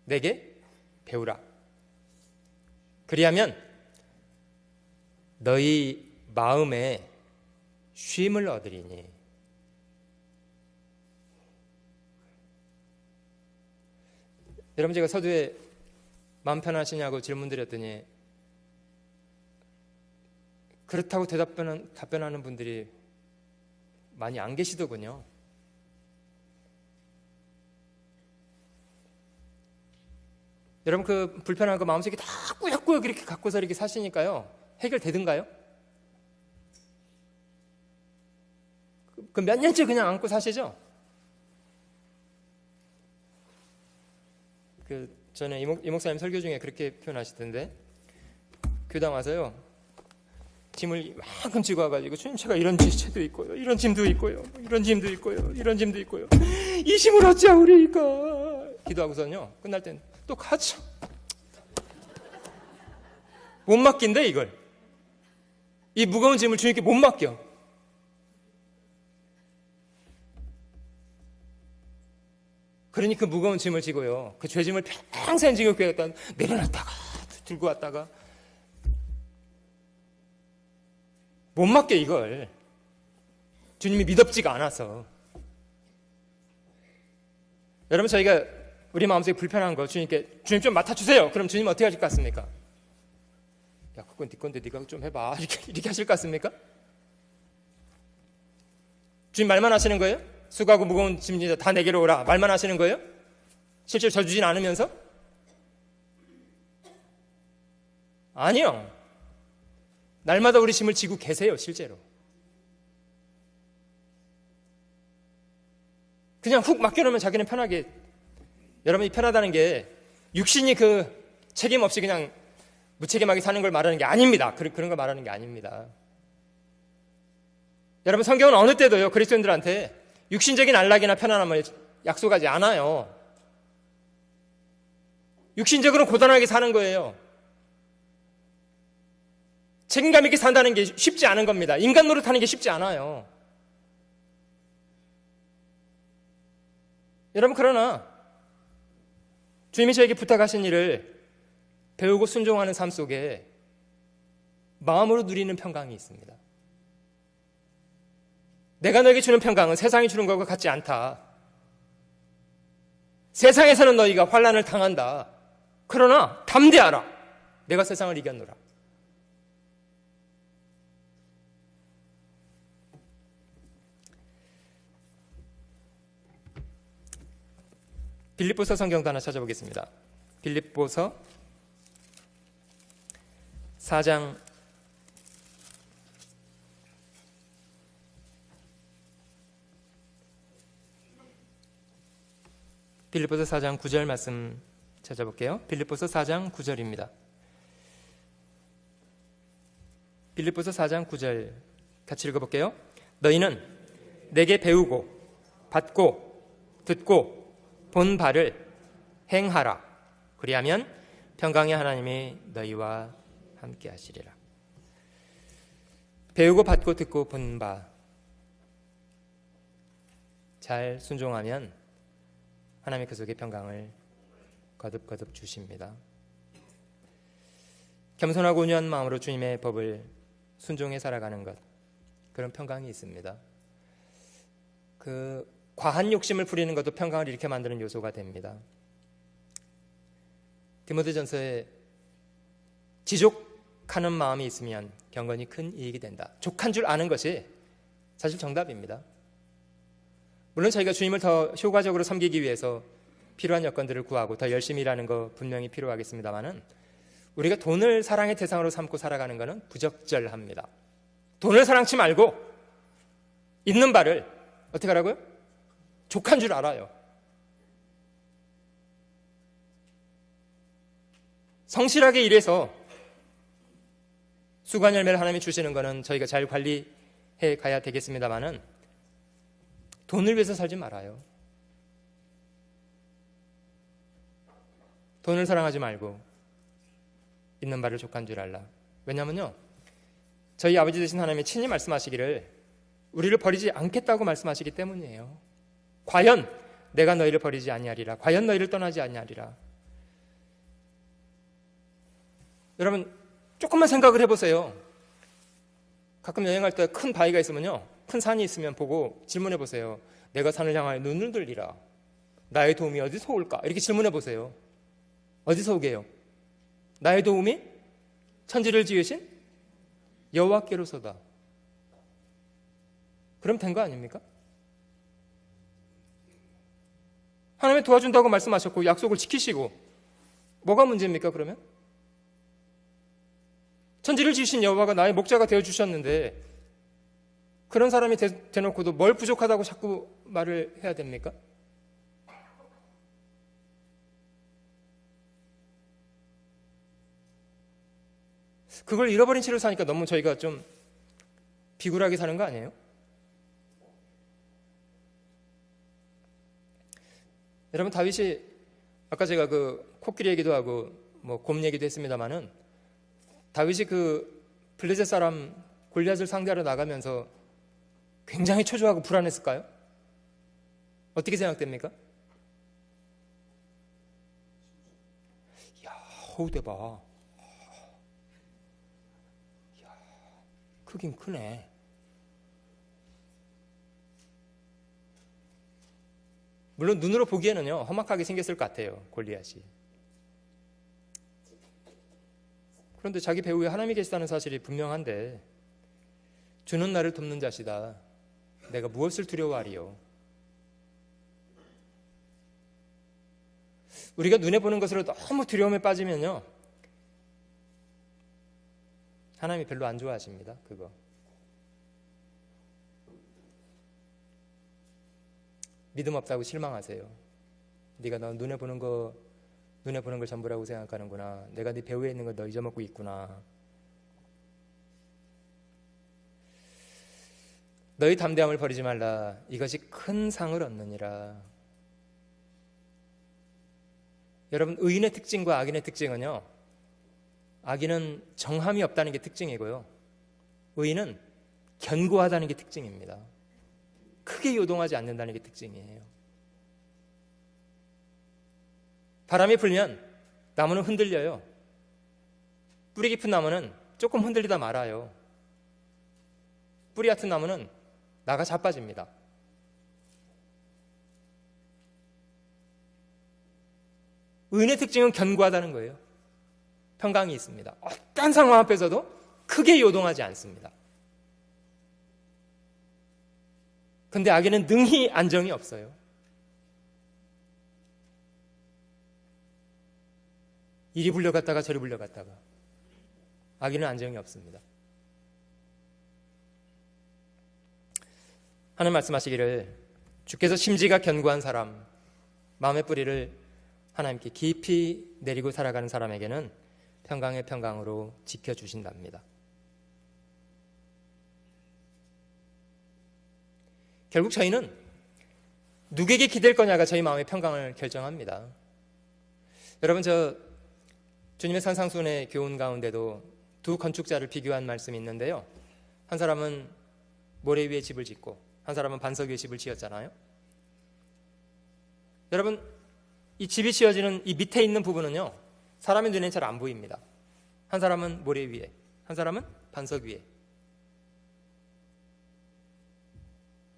내게 배우라. 그리하면 너희 마음에 쉼을 얻으리니. 여러분, 제가 서두에 마음 편하시냐고 질문드렸더니 그렇다고 답변하는 분들이 많이 안 계시더군요. 여러분, 그 불편한 거 마음속에 다 꾸역꾸역 이렇게 갖고서 이렇게 사시니까요, 해결되든가요? 그 몇 년째 그냥 안고 사시죠? 저는 이 목사님 설교 중에 그렇게 표현하시던데, 교당 와서요, 짐을 이만큼 지고 와가지고, 주님, 제가 이런 죄도 있고요, 이런 짐도 있고요, 이런 짐도 있고요, 이런 짐도 있고요, 이 짐을 어찌하오리까 기도하고서는요, 끝날 땐 또 가죠. 못 맡긴대, 이걸. 이 무거운 짐을 주님께 못 맡겨. 그러니 그 무거운 짐을 지고요, 그 죄짐을 평생 지고 내려놨다가 들고 왔다가 못 맡겨, 이걸. 주님이 믿업지가 않아서. 여러분, 저희가 우리 마음속에 불편한 거 주님께, 주님 좀 맡아주세요. 그럼 주님 어떻게 하실 것 같습니까? 야, 그건 네 건데 네가 좀 해봐. 이렇게 하실 것 같습니까? 주님 말만 하시는 거예요? 수고하고 무거운 짐진 다 내게로 오라. 말만 하시는 거예요? 실제로 져주진 않으면서? 아니요. 날마다 우리 짐을 지고 계세요, 실제로. 그냥 훅 맡겨놓으면 자기는 편하게. 여러분이 편하다는 게 육신이 그 책임 없이 그냥 무책임하게 사는 걸 말하는 게 아닙니다. 그런 걸 말하는 게 아닙니다. 여러분, 성경은 어느 때도요, 그리스도인들한테 육신적인 안락이나 편안함을 약속하지 않아요. 육신적으로 고단하게 사는 거예요. 책임감 있게 산다는 게 쉽지 않은 겁니다. 인간 노릇하는 게 쉽지 않아요. 여러분, 그러나 주님이 저에게 부탁하신 일을 배우고 순종하는 삶 속에 마음으로 누리는 평강이 있습니다. 내가 너에게 주는 평강은 세상이 주는 것과 같지 않다. 세상에서는 너희가 환난을 당한다. 그러나 담대하라. 내가 세상을 이겼노라. 빌립보서 성경도 하나 찾아보겠습니다. 빌립보서 4장 9절 말씀 찾아볼게요. 빌립보서 4장 9절입니다. 빌립보서 4장 9절 같이 읽어볼게요. 너희는 내게 배우고 받고 듣고 본 바를 행하라. 그리하면 평강의 하나님이 너희와 함께 하시리라. 배우고 받고 듣고 본 바 잘 순종하면 하나님의 그 속에 평강을 거듭거듭 주십니다. 겸손하고 온유한 마음으로 주님의 법을 순종해 살아가는 것, 그런 평강이 있습니다. 그 과한 욕심을 부리는 것도 평강을 일으켜 만드는 요소가 됩니다. 디모데전서에 지족하는 마음이 있으면 경건이 큰 이익이 된다. 족한 줄 아는 것이 사실 정답입니다. 물론 저희가 주님을 더 효과적으로 섬기기 위해서 필요한 여건들을 구하고 더 열심히 일하는 거 분명히 필요하겠습니다만은 우리가 돈을 사랑의 대상으로 삼고 살아가는 것은 부적절합니다. 돈을 사랑치 말고 있는 바를 어떻게 하라고요? 족한 줄 알아요. 성실하게 일해서 수고한 열매를 하나님이 주시는 것은 저희가 잘 관리해 가야 되겠습니다만은 돈을 위해서 살지 말아요. 돈을 사랑하지 말고 있는 바를 족한 줄 알라. 왜냐면요, 저희 아버지 되신 하나님이 친히 말씀하시기를 우리를 버리지 않겠다고 말씀하시기 때문이에요. 과연 내가 너희를 버리지 아니하리라. 과연 너희를 떠나지 아니하리라. 여러분 조금만 생각을 해보세요. 가끔 여행할 때 큰 바위가 있으면요, 큰 산이 있으면 보고 질문해 보세요. 내가 산을 향하여 눈을 들리라. 나의 도움이 어디서 올까? 이렇게 질문해 보세요. 어디서 오게요? 나의 도움이 천지를 지으신 여호와께로서다. 그럼 된 거 아닙니까? 하나님이 도와준다고 말씀하셨고 약속을 지키시고 뭐가 문제입니까 그러면? 천지를 지으신 여호와가 나의 목자가 되어주셨는데 그런 사람이 대놓고도 뭘 부족하다고 자꾸 말을 해야 됩니까? 그걸 잃어버린 채로 사니까 너무 저희가 좀 비굴하게 사는 거 아니에요? 여러분 다윗이 아까 제가 그 코끼리 얘기도 하고 뭐 곰 얘기도 했습니다만은 다윗이 그 블레셋 사람 골리앗을 상대하러 나가면서 굉장히 초조하고 불안했을까요? 어떻게 생각됩니까? 야, 호우대 봐. 야, 크긴 크네. 물론 눈으로 보기에는요 험악하게 생겼을 것 같아요, 골리앗이. 그런데 자기 배후에 하나님이 계시다는 사실이 분명한데 주는 나를 돕는 자시다. 내가 무엇을 두려워하리요? 우리가 눈에 보는 것으로 너무 두려움에 빠지면요 하나님이 별로 안 좋아하십니다. 그거. 믿음 없다고 실망하세요. 네가 너 눈에 보는 걸 전부라고 생각하는구나. 내가 네 배후에 있는 걸 너 잊어먹고 있구나. 너희 담대함을 버리지 말라. 이것이 큰 상을 얻느니라. 여러분 의인의 특징과 악인의 특징은요, 악인은 정함이 없다는 게 특징이고요, 의인은 견고하다는 게 특징입니다. 크게 요동하지 않는다는 게 특징이에요. 바람이 불면 나무는 흔들려요. 뿌리 깊은 나무는 조금 흔들리다 말아요. 뿌리 얕은 나무는 나가 자빠집니다. 의인의 특징은 견고하다는 거예요. 평강이 있습니다. 어떤 상황 앞에서도 크게 요동하지 않습니다. 근데 악인은 능히 안정이 없어요. 이리 불려갔다가 저리 불려갔다가. 악인은 안정이 없습니다. 하나님 말씀하시기를 주께서 심지가 견고한 사람, 마음의 뿌리를 하나님께 깊이 내리고 살아가는 사람에게는 평강의 평강으로 지켜주신답니다. 결국 저희는 누구에게 기댈 거냐가 저희 마음의 평강을 결정합니다. 여러분 저 주님의 산상수훈의 교훈 가운데도 두 건축자를 비교한 말씀이 있는데요. 한 사람은 모래 위에 집을 짓고 한 사람은 반석 위에 집을 지었잖아요. 여러분, 이 집이 지어지는 이 밑에 있는 부분은요, 사람의 눈에 잘 안 보입니다. 한 사람은 모래 위에, 한 사람은 반석 위에.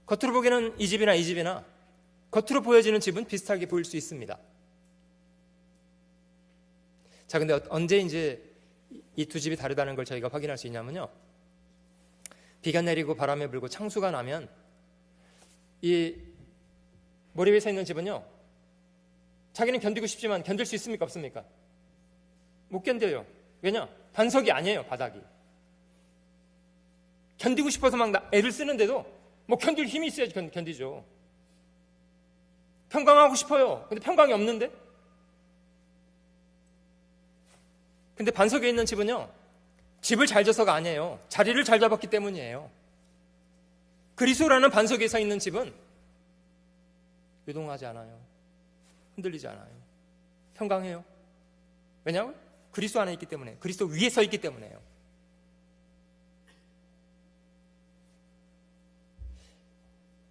겉으로 보기에는 이 집이나 겉으로 보여지는 집은 비슷하게 보일 수 있습니다. 자, 근데 언제 이제 이 두 집이 다르다는 걸 저희가 확인할 수 있냐면요, 비가 내리고 바람이 불고 창수가 나면 이 모래 위에 서 있는 집은요, 자기는 견디고 싶지만 견딜 수 있습니까? 없습니까? 못 견뎌요. 왜냐? 반석이 아니에요, 바닥이. 견디고 싶어서 막 애를 쓰는데도 뭐 견딜 힘이 있어야지 견디죠. 평강하고 싶어요. 근데 평강이 없는데? 근데 반석에 있는 집은요, 집을 잘 져서가 아니에요. 자리를 잘 잡았기 때문이에요. 그리스도라는 반석에 서 있는 집은 요동하지 않아요. 흔들리지 않아요. 평강해요. 왜냐하면 그리스도 안에 있기 때문에, 그리스도 위에 서 있기 때문에요.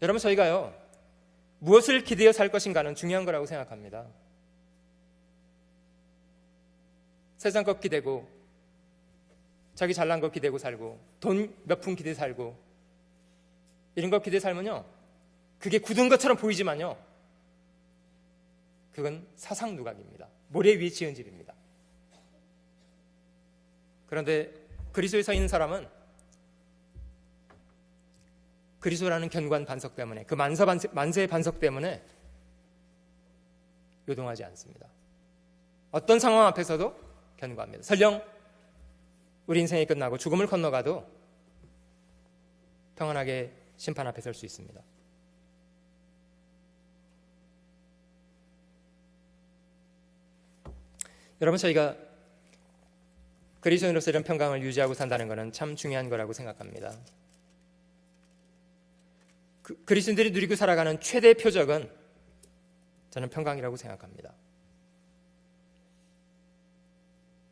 여러분, 저희가요, 무엇을 기대어 살 것인가는 중요한 거라고 생각합니다. 세상 것 기대고, 자기 잘난 것 기대고 살고, 돈 몇 푼 기대 살고, 이런 것 기대 살면요, 그게 굳은 것처럼 보이지만요, 그건 사상 누각입니다. 모래 위에 지은 집입니다. 그런데 그리스도에 서 있는 사람은 그리스도라는 견고한 반석 때문에, 그 만세의 반석 때문에 요동하지 않습니다. 어떤 상황 앞에서도 견고합니다. 설령 우리 인생이 끝나고 죽음을 건너가도 평안하게 심판 앞에 설 수 있습니다. 여러분, 저희가 그리스도인으로서 이런 평강을 유지하고 산다는 것은 참 중요한 거라고 생각합니다. 그리스도인들이 누리고 살아가는 최대 표적은 저는 평강이라고 생각합니다.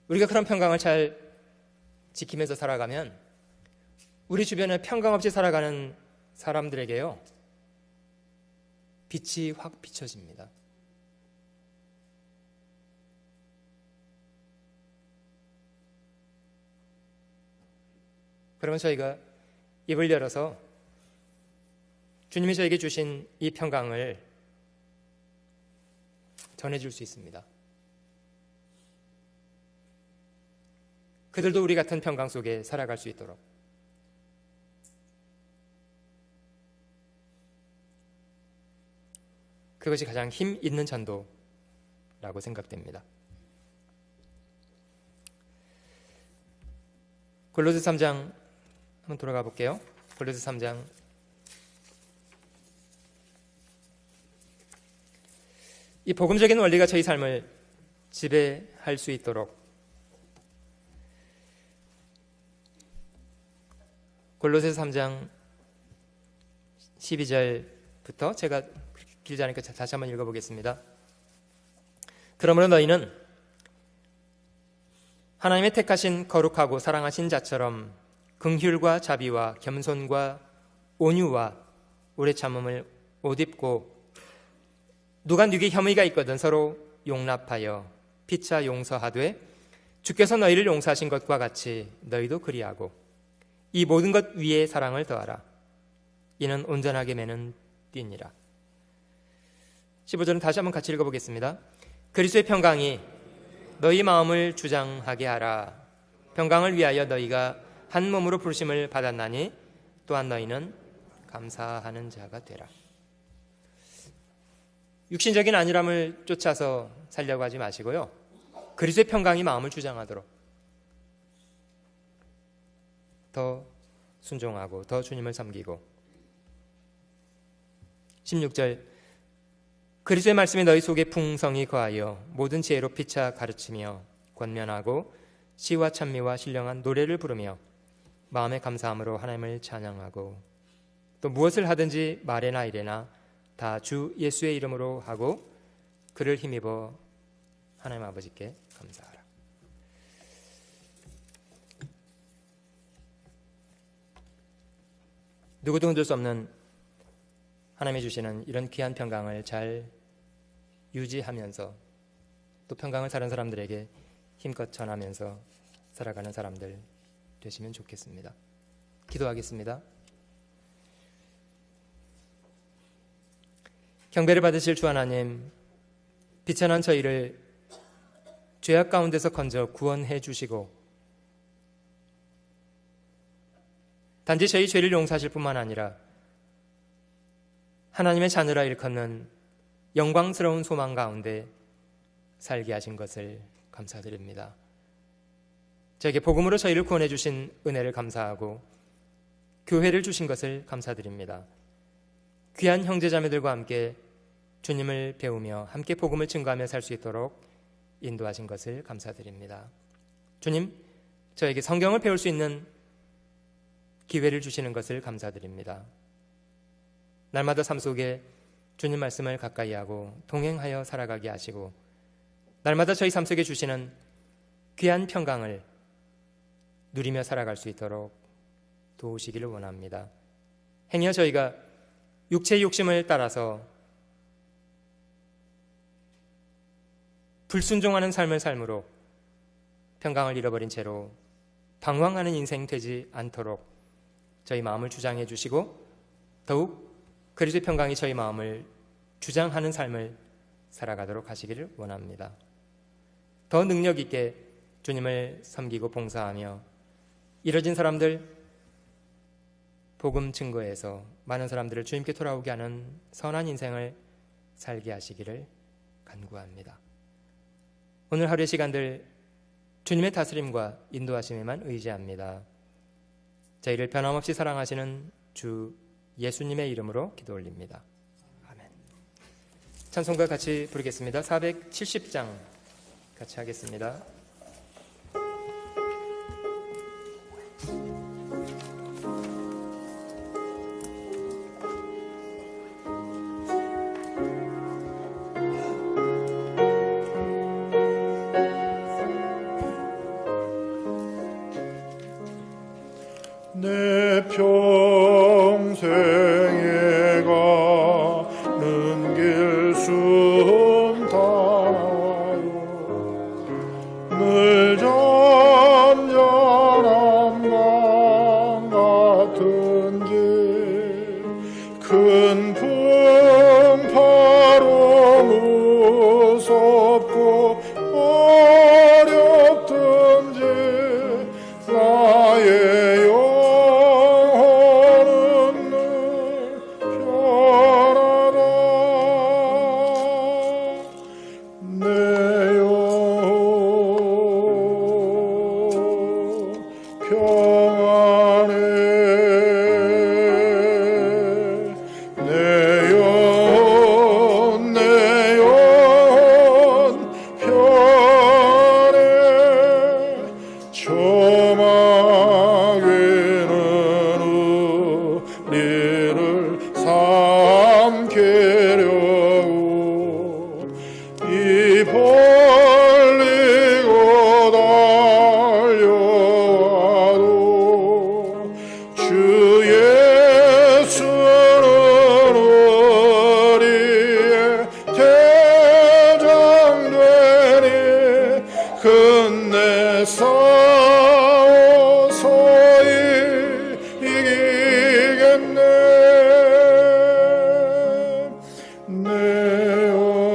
우리가 그런 평강을 잘 지키면서 살아가면 우리 주변에 평강 없이 살아가는 사람들에게요, 빛이 확 비춰집니다. 그러면 저희가 입을 열어서 주님이 저에게 주신 이 평강을 전해줄 수 있습니다. 그들도 우리 같은 평강 속에 살아갈 수 있도록. 그것이 가장 힘 있는 전도라고 생각됩니다. 골로새 3장 한번 돌아가 볼게요. 골로새 3장 '이 복음적인 원리가 저희 삶을 지배할 수 있도록 골로새 3장 12절부터 제가 길지 않으니까 다시 한번 읽어보겠습니다. 그러므로 너희는 하나님의 택하신 거룩하고 사랑하신 자처럼 긍휼과 자비와 겸손과 온유와 오래 참음을 옷 입고 누가 네게 혐의가 있거든 서로 용납하여 피차 용서하되 주께서 너희를 용서하신 것과 같이 너희도 그리하고 이 모든 것 위에 사랑을 더하라. 이는 온전하게 매는 띠니라. 15절은 다시 한번 같이 읽어보겠습니다. 그리스도의 평강이 너희 마음을 주장하게 하라. 평강을 위하여 너희가 한 몸으로 부르심을 받았나니 또한 너희는 감사하는 자가 되라. 육신적인 안일함을 쫓아서 살려고 하지 마시고요, 그리스도의 평강이 마음을 주장하도록 더 순종하고 더 주님을 섬기고. 16절 그리스도의 말씀이 너희 속에 풍성히 거하여 모든 지혜로 피차 가르치며 권면하고 시와 찬미와 신령한 노래를 부르며 마음의 감사함으로 하나님을 찬양하고 또 무엇을 하든지 말에나 이래나 다 주 예수의 이름으로 하고 그를 힘입어 하나님 아버지께 감사하라. 누구도 흔들 수 없는 하나님이 주시는 이런 귀한 평강을 잘 유지하면서 또 평강을 다른 사람들에게 힘껏 전하면서 살아가는 사람들 되시면 좋겠습니다. 기도하겠습니다. 경배를 받으실 주 하나님, 비천한 저희를 죄악 가운데서 건져 구원해 주시고 단지 저희 죄를 용서하실 뿐만 아니라 하나님의 자녀라 일컫는 영광스러운 소망 가운데 살게 하신 것을 감사드립니다. 저에게 복음으로 저희를 구원해 주신 은혜를 감사하고 교회를 주신 것을 감사드립니다. 귀한 형제자매들과 함께 주님을 배우며 함께 복음을 증거하며 살 수 있도록 인도하신 것을 감사드립니다. 주님, 저에게 성경을 배울 수 있는 기회를 주시는 것을 감사드립니다. 날마다 삶 속에 주님 말씀을 가까이 하고 동행하여 살아가게 하시고 날마다 저희 삶 속에 주시는 귀한 평강을 누리며 살아갈 수 있도록 도우시기를 원합니다. 행여 저희가 육체의 욕심을 따라서 불순종하는 삶을 삶으로 평강을 잃어버린 채로 방황하는 인생 되지 않도록 저희 마음을 주장해 주시고 더욱 그리스도의 평강이 저희 마음을 주장하는 삶을 살아가도록 하시기를 원합니다. 더 능력 있게 주님을 섬기고 봉사하며 이뤄진 사람들 복음 증거에서 많은 사람들을 주님께 돌아오게 하는 선한 인생을 살게 하시기를 간구합니다. 오늘 하루의 시간들 주님의 다스림과 인도하심에만 의지합니다. 저희를 변함없이 사랑하시는 주 예수님의 이름으로 기도 올립니다. 아멘. 찬송가 같이 부르겠습니다. 470장 같이 하겠습니다. 내 평생에 가는 길 숨 달아요. 늘 잔잔한 강 같은 길 큰 풍파로 무섭고 어렵든지 나의 영혼은 늘 편하다. 내 영혼 평안해. 내 영혼 편안해. 저마귀는 우리를 삼키려고 입 벌리고 달려와도 주 예수는 우리의 대장되니 끝내 싸워서야 이기겠네. 내 영혼